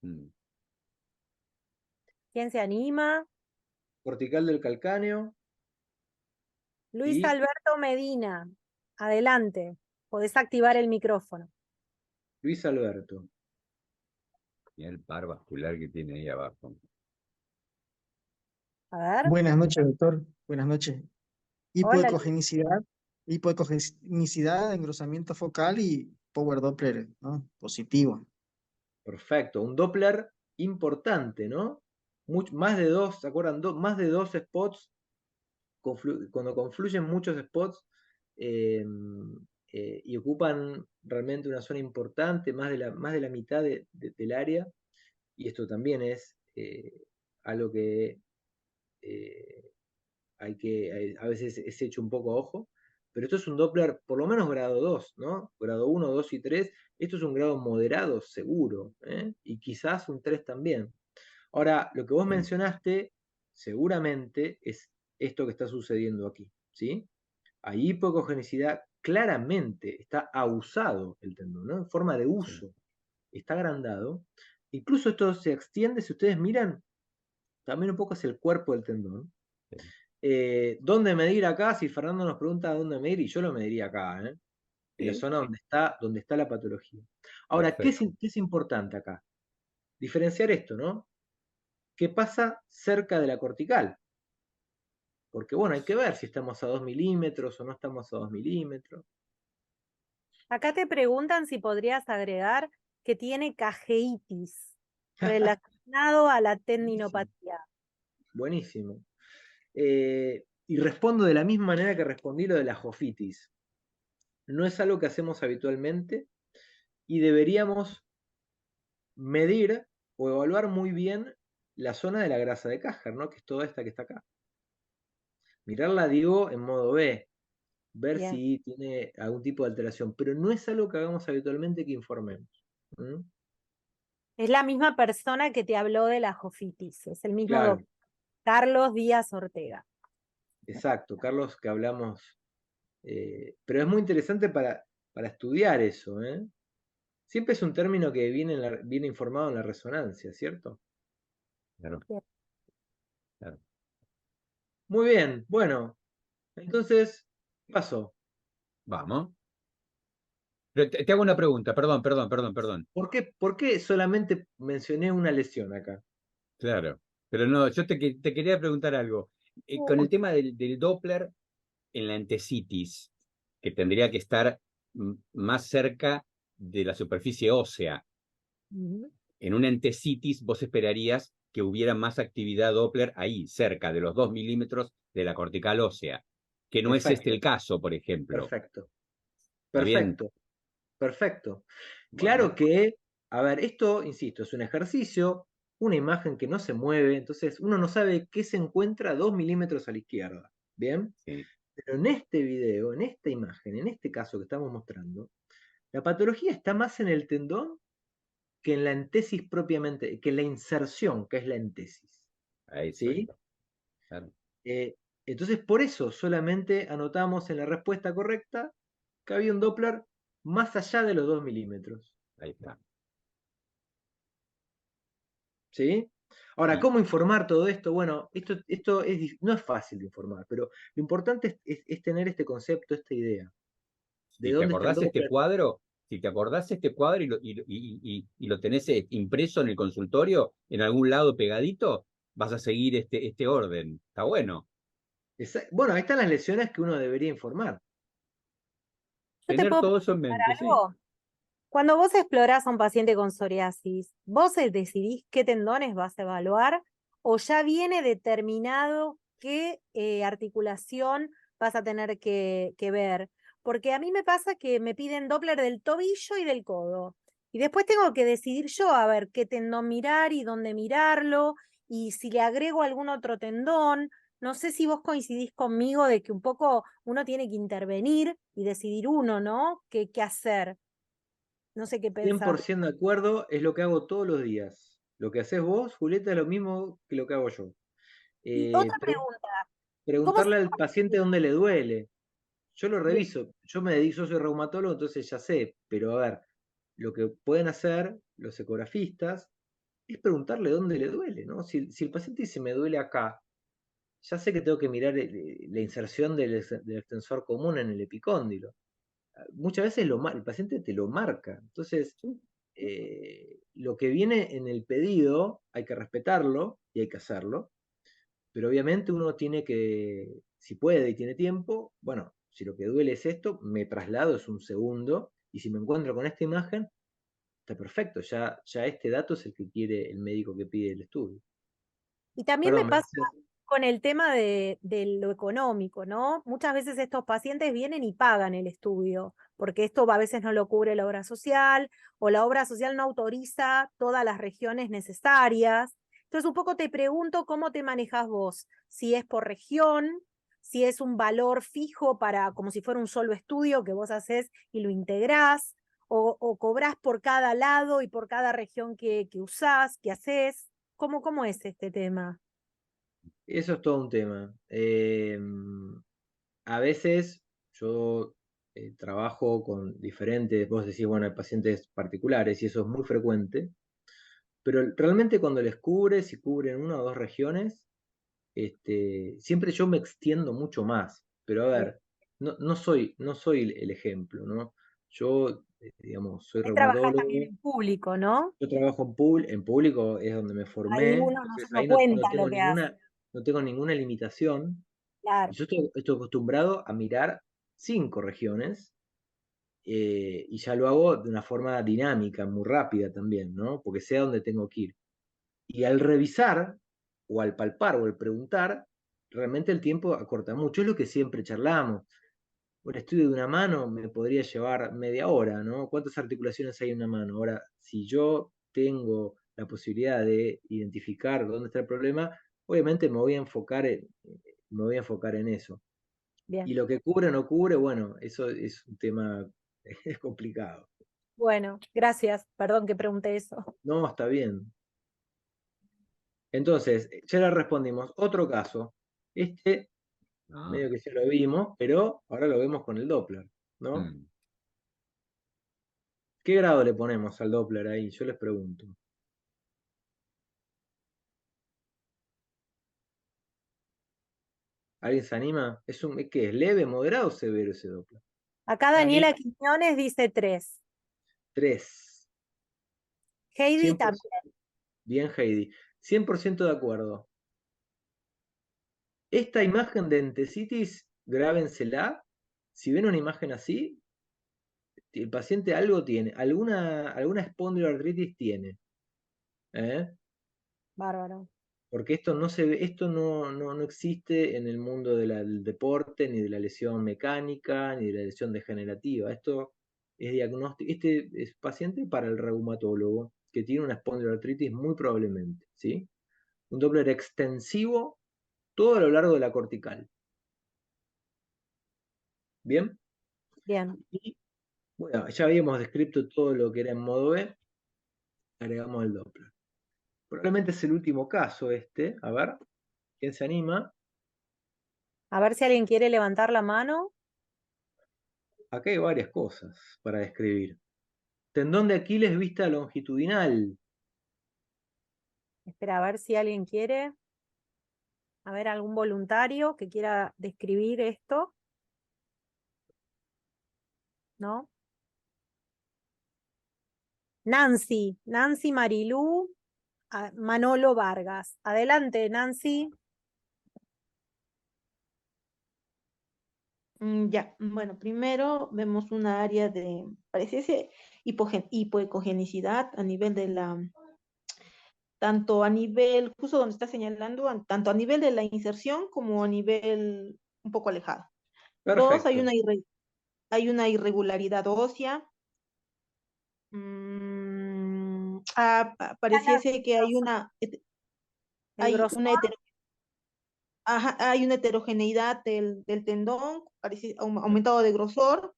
Mm, ¿Quién se anima? cortical del calcáneo Luis y Alberto Medina. Adelante. Podés activar el micrófono. Luis Alberto. Mira el par vascular que tiene ahí abajo. A ver. Buenas noches, doctor. Buenas noches. Hola, Luis. Hipocogenicidad, engrosamiento focal y power Doppler, ¿no? Positivo. Perfecto. Un Doppler importante, ¿no? Más de dos, ¿se acuerdan? Más de dos spots, cuando confluyen muchos spots eh, y ocupan realmente una zona importante, más de la mitad del área, y esto también es algo que a veces es hecho un poco a ojo, pero esto es un Doppler por lo menos grado 2, ¿no? Grado 1, 2 y 3, esto es un grado moderado seguro, ¿eh? Y quizás un 3 también. Ahora, lo que vos Sí, mencionaste seguramente es esto que está sucediendo aquí, ¿sí? Hay hipocogenicidad, claramente está abusado el tendón, ¿no? En forma de sí, uso, está agrandado. Incluso esto se extiende, si ustedes miran, también un poco hacia el cuerpo del tendón. sí. ¿Dónde medir acá? Si Fernando nos pregunta dónde medir, y yo lo mediría acá, en la Sí, zona donde está la patología. Ahora, perfecto. qué es importante acá? Diferenciar esto, ¿no? ¿Qué pasa cerca de la cortical? Porque bueno, hay que ver si estamos a 2 milímetros o no estamos a 2 milímetros. Acá te preguntan si podrías agregar que tiene cajeitis relacionado a la Buenísimo. tendinopatía. Buenísimo. Y respondo de la misma manera que respondí lo de la jofitis. No es algo que hacemos habitualmente y deberíamos medir o evaluar muy bien la zona de la grasa de Cajer, ¿no? Que es toda esta que está acá. Mirarla, digo, en modo B, ver Bien. si tiene algún tipo de alteración, pero no es algo que hagamos habitualmente que informemos. ¿Mm? Es la misma persona que te habló de la jofitis. Es el mismo Claro, doctor, Carlos Díaz Ortega. exacto, Carlos, que hablamos, pero es muy interesante para estudiar eso, ¿eh? Siempre es un término que viene informado en la resonancia, ¿cierto? Claro, Bien. claro. Muy bien, bueno, entonces, ¿qué pasó? Vamos. Pero te hago una pregunta, perdón. Por qué solamente mencioné una lesión acá? Claro. Pero no, yo te quería preguntar algo. Con el tema del Doppler en la entesitis, que tendría que estar más cerca de la superficie ósea. Ujú. En una entesitis vos esperarías que hubiera más actividad Doppler ahí, cerca de los 2 milímetros de la cortical ósea, que no es este Perfecto, el caso, por ejemplo. perfecto, ¿Está bien? perfecto, perfecto. Claro Bueno, que, a ver, esto, insisto, es un ejercicio, una imagen que no se mueve, entonces uno no sabe qué se encuentra a 2 milímetros a la izquierda. ¿Bien? sí, Pero en este video, en esta imagen, en este caso que estamos mostrando, la patología está más en el tendón que en la entesis propiamente, que en la inserción, que es la entesis. a eso ¿Sí? iba. Claro, Entonces, por eso solamente anotamos en la respuesta correcta que había un Doppler más allá de los 2 milímetros. ahí está. ¿Sí? Ahora, Y ¿cómo informar todo esto? Bueno, esto no es fácil de informar, pero lo importante es tener este concepto, esta idea. ¿De si te dónde está el acordás este Doppler? cuadro, si te acordás este cuadro y lo tenés impreso en el consultorio, en algún lado pegadito, vas a seguir este orden. Está bueno. Bueno, ahí están las lesiones que uno debería informar. Yo te Tener puedo todo eso en preguntar mente, sí. algo. Cuando vos explorás a un paciente con psoriasis, ¿vos decidís qué tendones vas a evaluar o ya viene determinado qué articulación vas a tener que ver? Porque a mí me pasa que me piden Doppler del tobillo y del codo. Y después tengo que decidir yo a ver qué tendón mirar y dónde mirarlo y si le agrego algún otro tendón. No sé si vos coincidís conmigo de que un poco uno tiene que intervenir y decidir uno, ¿no? ¿Qué hacer? No sé qué pensás. 100% de acuerdo, es lo que hago todos los días. Lo que haces vos, Julieta, es lo mismo que lo que hago yo. Y otra Pre- pregunta, ¿cómo se Preguntarle al paciente dónde le duele. Yo lo Bien. reviso, yo me dedico, yo soy reumatólogo, entonces ya sé, pero a ver, lo que pueden hacer los ecografistas es preguntarle dónde le duele, ¿no? Si el paciente dice me duele acá, ya sé que tengo que mirar la inserción del extensor común en el epicóndilo. Muchas veces el paciente te lo marca. Entonces, lo que viene en el pedido hay que respetarlo y hay que hacerlo, pero obviamente uno tiene que, si puede y tiene tiempo, bueno, si lo que duele es esto, me traslado, es un segundo, y si me encuentro con esta imagen, está perfecto, ya este dato es el que quiere el médico que pide el estudio. Y también me Perdón, me pasa decías. con el tema de lo económico, ¿no? Muchas veces estos pacientes vienen y pagan el estudio, porque esto a veces no lo cubre la obra social o la obra social no autoriza todas las regiones necesarias. Entonces, un poco te pregunto cómo te manejas vos, si es por región, si es un valor fijo para, como si fuera un solo estudio que vos haces y lo integrás, o cobrás por cada lado y por cada región que usás, que haces. ¿Cómo es este tema? Eso es todo un tema. A veces yo trabajo con diferentes, vos decís, bueno, hay pacientes particulares y eso es muy frecuente, pero realmente cuando les cubre, si cubren una o dos regiones, siempre yo me extiendo mucho más. Pero a Bien. ver, no soy el ejemplo, ¿no? Yo, digamos, soy Vos trabajás también reumatólogo, en público, ¿no? yo trabajo en público, es donde me Ahí formé, uno entonces no ahí no cuenta lo tengo que hace, ninguna limitación. Y claro. yo estoy acostumbrado a mirar 5 regiones y ya lo hago de una forma dinámica, muy rápida también, ¿no? Porque sé a dónde tengo que ir. Y al revisar, o al palpar, o al preguntar, realmente el tiempo acorta mucho. Es lo que siempre charlamos. Un estudio de una mano me podría llevar media hora, ¿no? ¿Cuántas articulaciones hay en una mano? Ahora, si yo tengo la posibilidad de identificar dónde está el problema, obviamente me voy a enfocar en eso. Y Bien. lo que cubre o no cubre, bueno, eso es un tema es complicado. Bueno, gracias. Perdón que pregunté eso. No, está bien. Entonces, ya le respondimos. Otro caso. Este, No. medio que ya lo vimos, pero ahora lo vemos con el Doppler, ¿no? Mm. ¿Qué grado le ponemos al Doppler ahí? Yo les pregunto. ¿Alguien se anima? ¿Qué es? ¿Leve, moderado o severo ese Doppler? Acá Dani. Daniela Quiñones dice 3. 3. Heidi 100%. también. Bien, Heidi. 100% de acuerdo. Esta imagen de entesitis, grábensela. Si ven una imagen así, el paciente algo tiene, alguna espondiloartritis tiene. Bárbaro. Porque esto no se ve, esto no existe en el mundo del deporte, ni de la lesión mecánica, ni de la lesión degenerativa. Esto es diagnóstico, este es paciente para el reumatólogo que tiene una espondiloartritis muy probablemente, ¿sí? Un Doppler extensivo todo a lo largo de la cortical. ¿Bien? Bien. Y bueno, ya habíamos descrito todo lo que era en modo B, agregamos el Doppler. Probablemente es el último caso este, a ver, ¿quién se anima? A ver si alguien quiere levantar la mano. Acá hay varias cosas para describir. Tendón de Aquiles vista longitudinal. Espera, a ver si alguien quiere. A ver, algún voluntario que quiera describir esto. ¿No? Nancy Marilú, Manolo Vargas. Adelante, Nancy. Ya, bueno, primero vemos una área de, pareciese hipoecogenicidad a nivel de la, tanto a nivel, justo donde está señalando, tanto a nivel de la inserción como a nivel un poco alejado. Dos, Perfecto. hay una irregularidad ósea. Pareciese que hay El hay grosor. una hay una heterogeneidad del tendón, parece aumentado de grosor.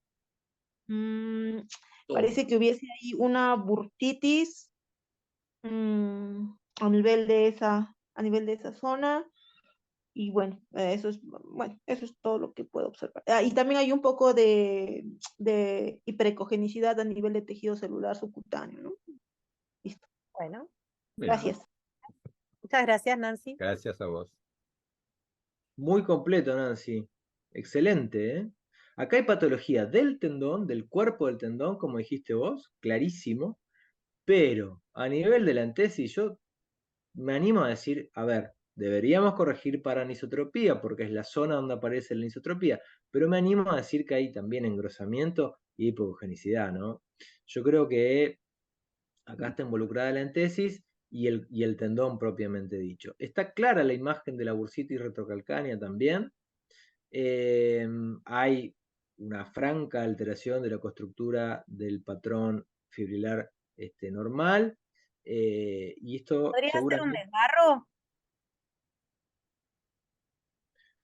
Mm, Parece que hubiese ahí una bursitis a nivel de esa zona. Y bueno, eso es todo lo que puedo observar. Y también hay un poco de hiperecogenicidad a nivel de tejido celular subcutáneo, ¿no? Listo. Bueno, Mira, Gracias. muchas gracias, Nancy. gracias a vos. Muy completo, Nancy. Excelente, ¿eh? Acá hay patología del tendón, del cuerpo del tendón, como dijiste vos, clarísimo. Pero a nivel de la antesis, yo me animo a decir, a ver, deberíamos corregir para anisotropía, porque es la zona donde aparece la anisotropía, pero me animo a decir que hay también engrosamiento y hipogenicidad, ¿no? Yo creo que acá está involucrada la antesis y el tendón propiamente dicho. Está clara la imagen de la bursitis retrocalcánea también. Hay una franca alteración de la coestructura del patrón fibrilar normal. Y esto ¿Podría ser un seguramente... desgarro?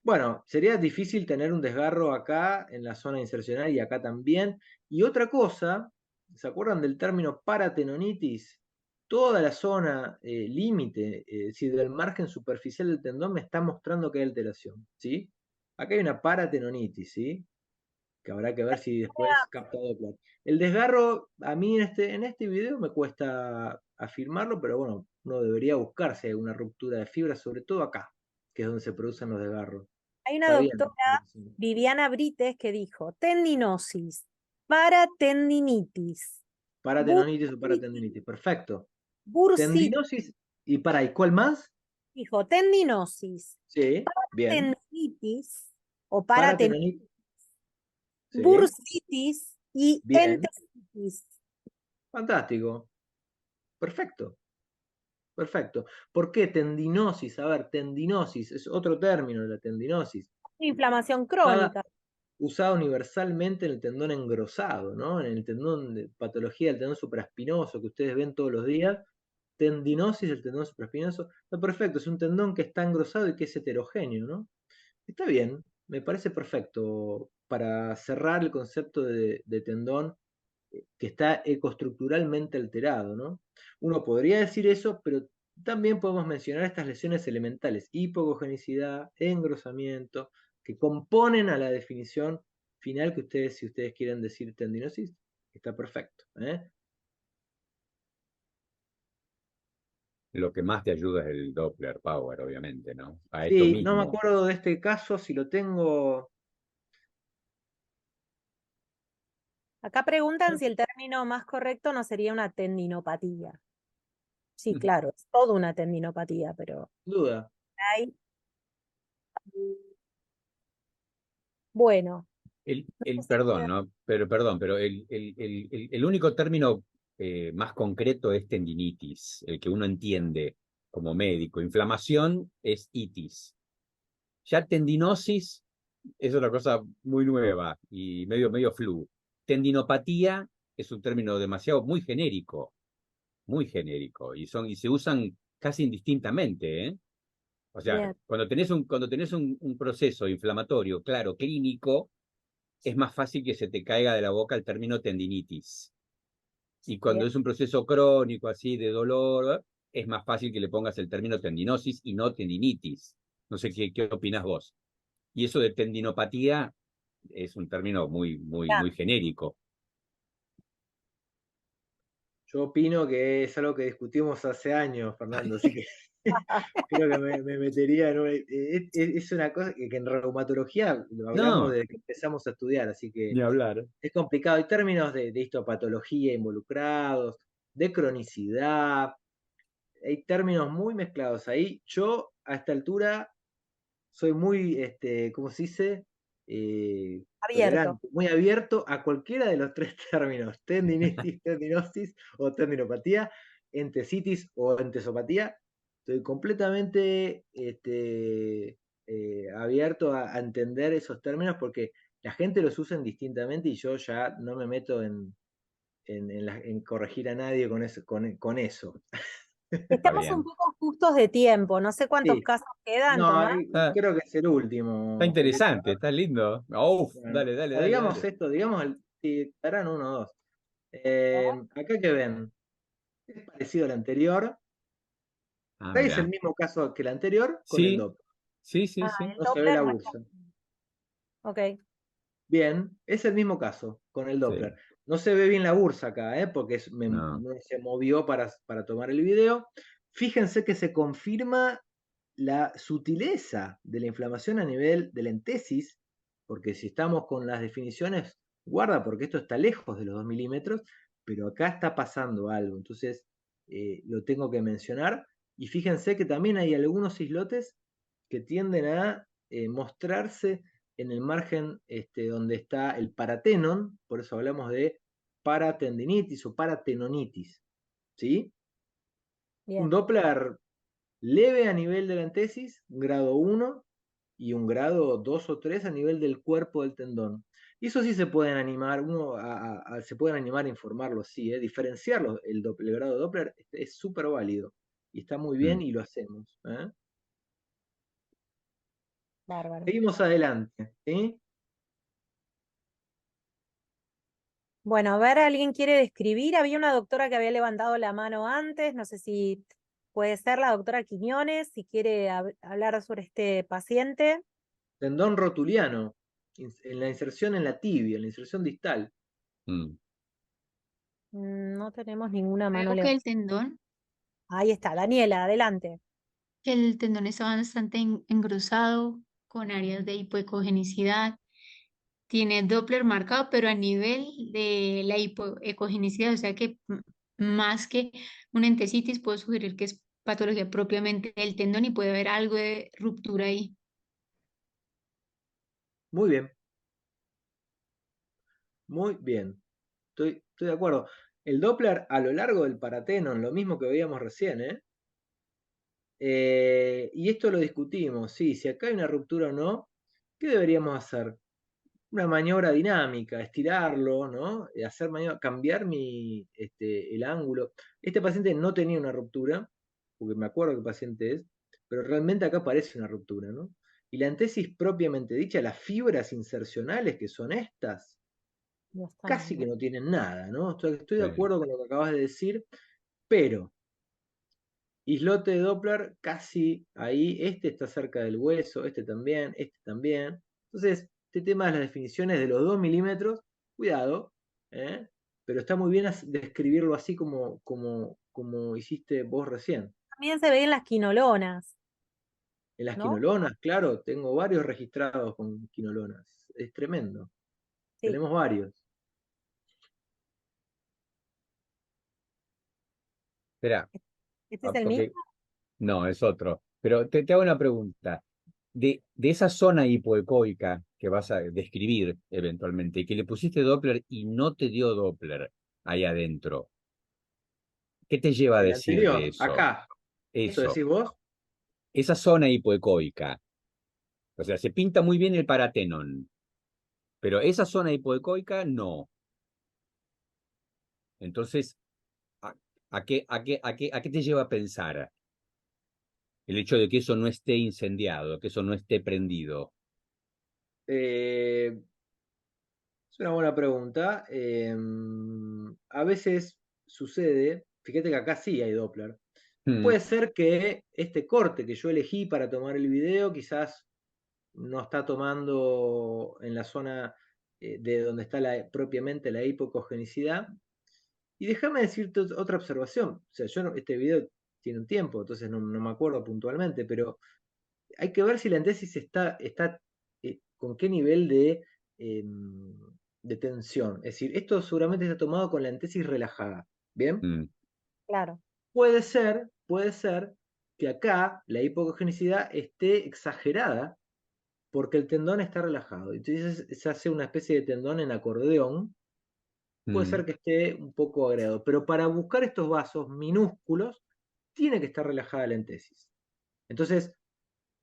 Bueno, sería difícil tener un desgarro acá en la zona insercional y acá también. Y otra cosa, ¿se acuerdan del término paratenonitis? Toda la zona límite, es decir, del margen superficial del tendón me está mostrando que hay alteración, ¿sí? Acá hay una paratenonitis, ¿sí? Que habrá que ver si después capta Doppler. El desgarro, a mí en este video me cuesta afirmarlo, pero bueno, uno debería buscar si hay una ruptura de fibra, sobre todo acá, que es donde se producen los desgarros. Hay una Está bien. doctora, Viviana Brites, que dijo tendinosis, paratendinitis, Paratendonitis o bursitis, paratendinitis, perfecto. bursitis, Tendinosis ¿y cuál más? dijo tendinosis, Sí, bien. tendinitis o Paratendonitis, paratendinitis, sí, bursitis y bien. entesitis. Fantástico. Perfecto. Perfecto. ¿Por qué tendinosis? A ver, tendinosis es otro término de la tendinosis. Inflamación Usada, crónica. usada universalmente en el tendón engrosado, ¿no? En el tendón de patología del tendón supraespinoso que ustedes ven todos los días. Tendinosis del tendón supraespinoso. Está perfecto, es un tendón que está engrosado y que es heterogéneo, ¿no? Está bien, me parece perfecto para cerrar el concepto de tendón que está ecoestructuralmente alterado, ¿no? Uno podría decir eso, pero también podemos mencionar estas lesiones elementales, hipogenicidad, engrosamiento, que componen a la definición final que ustedes, si ustedes quieren decir tendinosis, está perfecto, ¿eh? Lo que más te ayuda es el Doppler Power, obviamente, ¿no? A esto Sí, no me mismo. acuerdo de este caso, si lo tengo... Acá preguntan si el término más correcto no sería una tendinopatía. Sí, claro, es toda una tendinopatía, pero Duda. hay. Bueno, Perdón, ¿no? Pero el único término más concreto es tendinitis, el que uno entiende como médico. Inflamación es itis. Ya tendinosis es otra cosa muy nueva y medio flu. Tendinopatía es un término demasiado, muy genérico, y se usan casi indistintamente, ¿eh? O sea, Bien, cuando tenés un proceso inflamatorio, claro, clínico, es más fácil que se te caiga de la boca el término tendinitis. Y cuando bien. es un proceso crónico así de dolor, es más fácil que le pongas el término tendinosis y no tendinitis. No sé qué opinas vos. Y eso de tendinopatía es un término muy genérico. Yo opino que es algo que discutimos hace años, Fernando, así que creo que me metería en es una cosa que en reumatología lo hablamos No, desde que empezamos a estudiar, así que ni hablar. es complicado. Hay términos de histopatología involucrados, de cronicidad, hay términos muy mezclados ahí. Yo, a esta altura, soy muy, ¿cómo se dice? Abierto. Tolerante, muy abierto a cualquiera de los tres términos, tendinitis, tendinosis o tendinopatía, entesitis o entesopatía. Estoy completamente abierto a entender esos términos porque la gente los usa indistintamente y yo ya no me meto en corregir a nadie con eso. Está Estamos un bien. poco justos de tiempo, no sé cuántos Sí, casos quedan, no, Tomás. Está, creo que es el está último, Julita. interesante, está lindo. Uf, Bueno, digamos dale. esto, digamos, si darán uno o dos. Acá que ven, es parecido al anterior. Ah, Es el mira. mismo caso que el anterior con el Sí, Doppler. Ah, sí. el No se ve Doppler la no está. bursa. Ok. Bien, es el mismo caso con el Doppler. Sí, No se ve bien la bursa acá, porque no. no se movió para tomar el video. Fíjense que se confirma la sutileza de la inflamación a nivel de la entesis, porque si estamos con las definiciones, guarda, porque esto está lejos de los 2 milímetros, pero acá está pasando algo. Entonces, lo tengo que mencionar. Y fíjense que también hay algunos islotes que tienden a mostrarse en el margen donde está el paratenon, por eso hablamos de paratendinitis o paratenonitis, ¿sí? Un Bien. Doppler leve a nivel de la antesis, grado 1, y un grado 2 o 3 a nivel del cuerpo del tendón. Y eso sí se pueden animar, se pueden animar a informarlo, sí, diferenciarlo, el grado Doppler es súper válido y está muy bien Mm. y lo hacemos. Bárbaro. Seguimos adelante, ¿sí? Bueno, a ver, ¿alguien quiere describir? Había una doctora que había levantado la mano antes, no sé si puede ser la doctora Quiñones, si quiere hablar sobre este paciente. Tendón rotuliano, en la inserción en la tibia, en la inserción distal. Mm. No tenemos ninguna mano Veo que levantada. Ahí está, Daniela, adelante. el tendón está bastante engrosado, con áreas de hipoecogenicidad. Tiene Doppler marcado, pero a nivel de la hipoecogenicidad, o sea que más que una entesitis, puedo sugerir que es patología propiamente del tendón y puede haber algo de ruptura ahí. Muy bien, muy bien. Estoy de acuerdo. El Doppler a lo largo del paratenon, lo mismo que veíamos recién, ¿eh? Y esto lo discutimos, sí, si acá hay una ruptura o no, ¿qué deberíamos hacer? Una maniobra dinámica, estirarlo, ¿no? Hacer cambiar el ángulo. Este paciente no tenía una ruptura, porque me acuerdo qué paciente es, pero realmente acá parece una ruptura, ¿no? Y la antesis propiamente dicha, las fibras insercionales que son estas, No están casi que ahí. no tienen nada, ¿no? Estoy de Sí. acuerdo con lo que acabas de decir, pero islote de Doppler casi ahí, este está cerca del hueso, este también, este también. Entonces, este tema de las definiciones de los 2 milímetros, cuidado, ¿eh? Pero está muy bien describirlo así como hiciste vos recién. También se ve en las quinolonas, En las ¿no? quinolonas, claro, tengo varios registrados con quinolonas. Es tremendo. Sí. Tenemos varios. Espera, ¿Este es el mismo? porque no, es otro. Pero te hago una pregunta. De esa zona hipoecoica que vas a describir eventualmente, y que le pusiste Doppler y no te dio Doppler ahí adentro, ¿qué te lleva a El decir de anterior, eso? acá, ¿eso Eso, decís vos? esa zona hipoecoica. O sea, se pinta muy bien el paratenon, pero esa zona hipoecoica no. Entonces, ¿a, a qué te lleva a pensar el hecho de que eso no esté incendiado, que eso no esté prendido? Eh, es una buena pregunta. A veces sucede, fíjate que acá sí hay Doppler. Mm, Puede ser que este corte que yo elegí para tomar el video quizás no está tomando en la zona de donde está propiamente la hipocogenicidad. Y déjame decirte otra observación. O sea, este video tiene un tiempo, entonces no me acuerdo puntualmente, pero hay que ver si la antesis está con qué nivel de tensión. Es decir, esto seguramente está tomado con la antesis relajada. ¿Bien? mm, Claro. Puede ser que acá la hipocogenicidad esté exagerada porque el tendón está relajado. Entonces se hace una especie de tendón en acordeón. Puede mm. ser que esté un poco agregado, pero para buscar estos vasos minúsculos tiene que estar relajada la entesis. Entonces,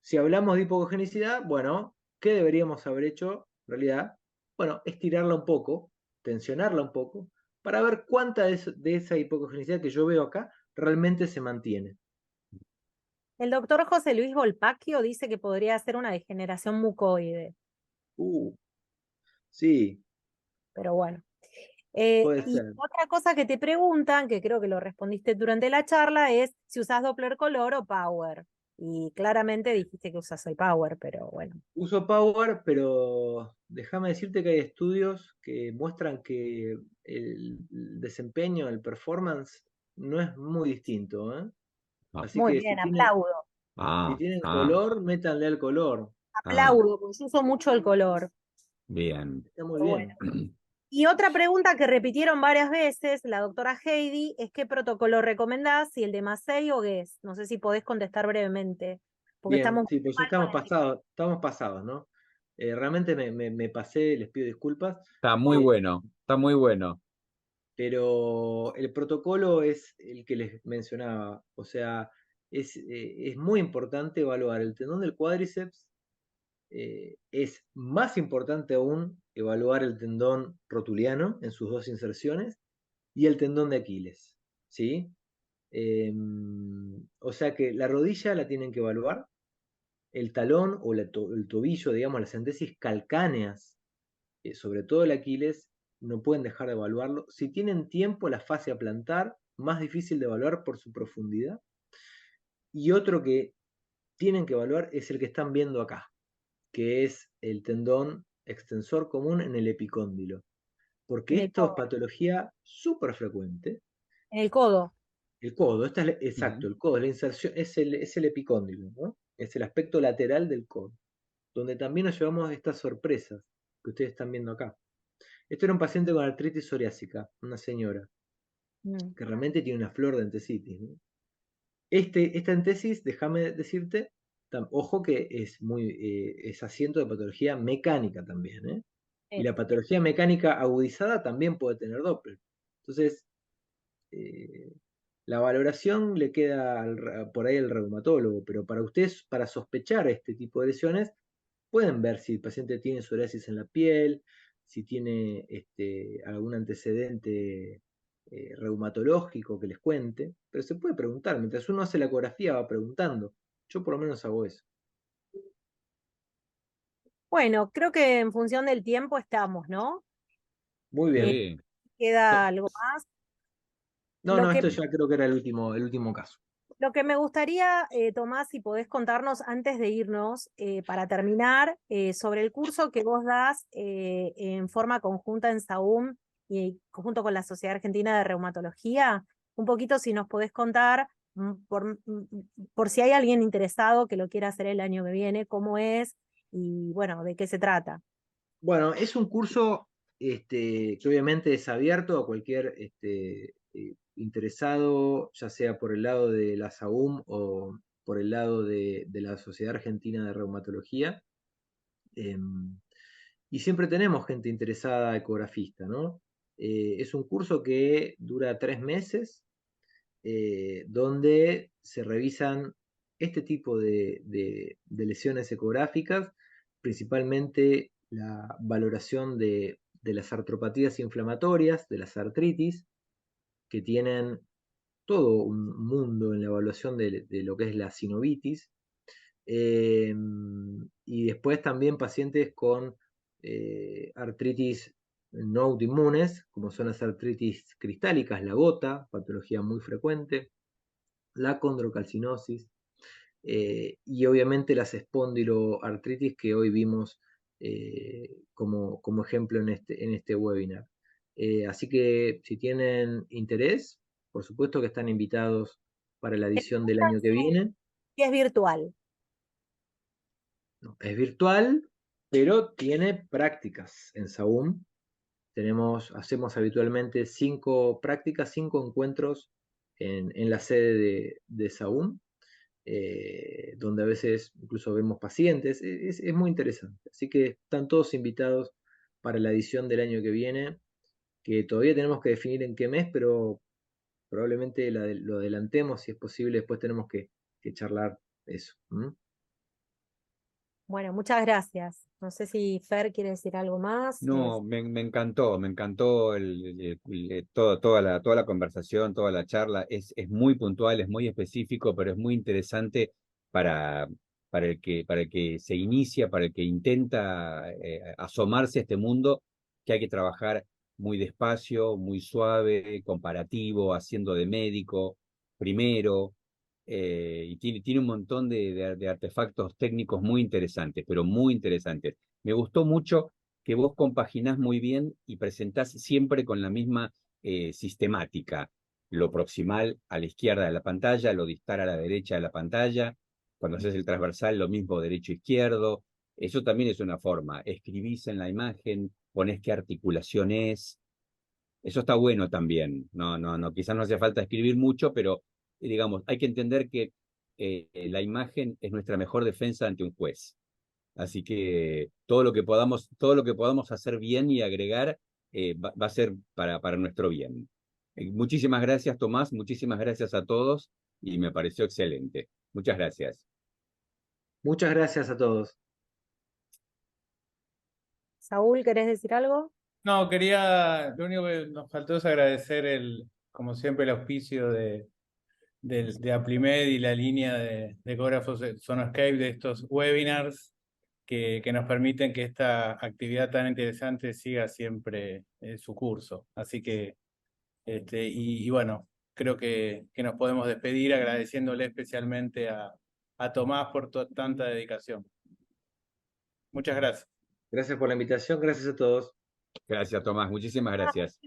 si hablamos de hipogenicidad, bueno, ¿qué deberíamos haber hecho en realidad? Bueno, estirarla un poco, tensionarla un poco, para ver cuánta de esa hipogenicidad que yo veo acá realmente se mantiene. El doctor José Luis Volpacchio dice que podría ser una degeneración mucoide, Uh, sí, pero bueno. puede Y ser. otra cosa que te preguntan, que creo que lo respondiste durante la charla, es si usas Doppler color o Power. Y claramente dijiste que usas el Power, pero bueno. Uso Power, pero déjame decirte que hay estudios que muestran que el desempeño, el performance, no es muy distinto, ¿eh? Ah, Así Muy que bien, aplaudo. si ah, tienen ah, color, métanle al color. ah, Aplaudo, porque yo uso mucho el color. bien. Está muy Pero bien. bueno. Y otra pregunta que repitieron varias veces la doctora Heidi es ¿qué protocolo recomendás? Si el de Massey o Guess. No sé si podés contestar brevemente, porque Bien, estamos sí, pues ya mal con el tiempo. estamos pasados, ¿no? Realmente me pasé, les pido disculpas, Está muy eh, bueno, está muy bueno. pero el protocolo es el que les mencionaba. O sea, es muy importante evaluar el tendón del cuádriceps. Es más importante aún evaluar el tendón rotuliano en sus dos inserciones y el tendón de Aquiles, ¿sí? O sea que la rodilla la tienen que evaluar, el talón o el tobillo, digamos, las entesis calcáneas, sobre todo el Aquiles, no pueden dejar de evaluarlo. Si tienen tiempo, la fascia plantar, más difícil de evaluar por su profundidad. Y otro que tienen que evaluar es el que están viendo acá, que es el tendón extensor común en el epicóndilo. Porque En el esto es codo. patología súper frecuente. En el codo. El codo, exacto, Ujú. el codo, la inserción, es el epicóndilo, ¿no? Es el aspecto lateral del codo, donde también nos llevamos estas sorpresas que ustedes están viendo acá. Esto era un paciente con artritis psoriásica, una señora, Mm. que realmente tiene una flor de entesitis, ¿no? Esta entesis, déjame decirte, ojo que es asiento de patología mecánica también, ¿eh? Y la patología mecánica agudizada también puede tener Doppler. Entonces, eh, la valoración le queda por ahí al reumatólogo, pero para ustedes, para sospechar este tipo de lesiones, pueden ver si el paciente tiene psoriasis en la piel, si tiene algún antecedente reumatológico que les cuente, pero se puede preguntar, mientras uno hace la ecografía va preguntando. Yo por lo menos hago eso. Bueno, creo que en función del tiempo estamos, ¿no? Muy bien. Sí. ¿Queda No, algo más? no, Lo que esto ya creo que era el último caso. Lo que me gustaría, Tomás, si podés contarnos antes de irnos, para terminar, sobre el curso que vos das en forma conjunta en SAUM y junto con la Sociedad Argentina de Reumatología, un poquito si nos podés contar, por si hay alguien interesado que lo quiera hacer el año que viene, cómo es y bueno, de qué se trata. Bueno, es un curso que obviamente es abierto a cualquier interesado, ya sea por el lado de la SAUM o por el lado de la Sociedad Argentina de Reumatología. Em, y siempre tenemos gente interesada ecografista, ¿no? Es un curso que dura 3 meses, donde se revisan este tipo de lesiones ecográficas, principalmente la valoración de las artropatías inflamatorias, de las artritis, que tienen todo un mundo en la evaluación de lo que es la sinovitis, y después también pacientes con artritis no autoinmunes, como son las artritis cristálicas, la gota, patología muy frecuente, la condrocalcinosis, y obviamente las espondiloartritis que hoy vimos como ejemplo en este webinar. Así que si tienen interés, por supuesto que están invitados para la edición del año que viene. Y es virtual. No, es virtual, pero tiene prácticas en Saúm. Hacemos habitualmente 5 prácticas, 5 encuentros en la sede de Saúm, donde a veces incluso vemos pacientes. Es muy interesante. Así que están todos invitados para la edición del año que viene, que todavía tenemos que definir en qué mes, pero probablemente lo adelantemos, si es posible. Después tenemos que charlar eso. Bueno, muchas gracias. No sé si Fer quiere decir algo más. No, me encantó toda la conversación, toda la charla. Es muy puntual, es muy específico, pero es muy interesante para, para el que se inicia, para el que intenta asomarse a este mundo, que hay que trabajar muy despacio, muy suave, comparativo, haciendo de médico primero. Y tiene un montón de artefactos técnicos muy interesantes, pero muy interesantes. Me gustó mucho que vos compaginás muy bien y presentás siempre con la misma sistemática. Lo proximal a la izquierda de la pantalla, lo distal a la derecha de la pantalla. Cuando haces el transversal, lo mismo derecho-izquierdo. Eso también es una forma. Escribís en la imagen, ponés qué articulación es. Eso está bueno también. Quizás no hace falta escribir mucho, pero digamos, hay que entender que la imagen es nuestra mejor defensa ante un juez. Así que todo lo que podamos hacer bien y agregar va a ser para nuestro bien. Muchísimas gracias, Tomás, muchísimas gracias a todos y me pareció excelente. Muchas gracias. Muchas gracias a todos. Saúl, ¿querés decir algo? No, lo único que nos faltó es agradecer como siempre, el auspicio de Aplimed y la línea de ecógrafos Sonoscape de estos webinars que nos permiten que esta actividad tan interesante siga siempre su curso. Así que, y bueno, creo que nos podemos despedir agradeciéndole especialmente a Tomás por tanta dedicación. Muchas gracias. Gracias por la invitación, gracias a todos. Gracias, Tomás, muchísimas gracias.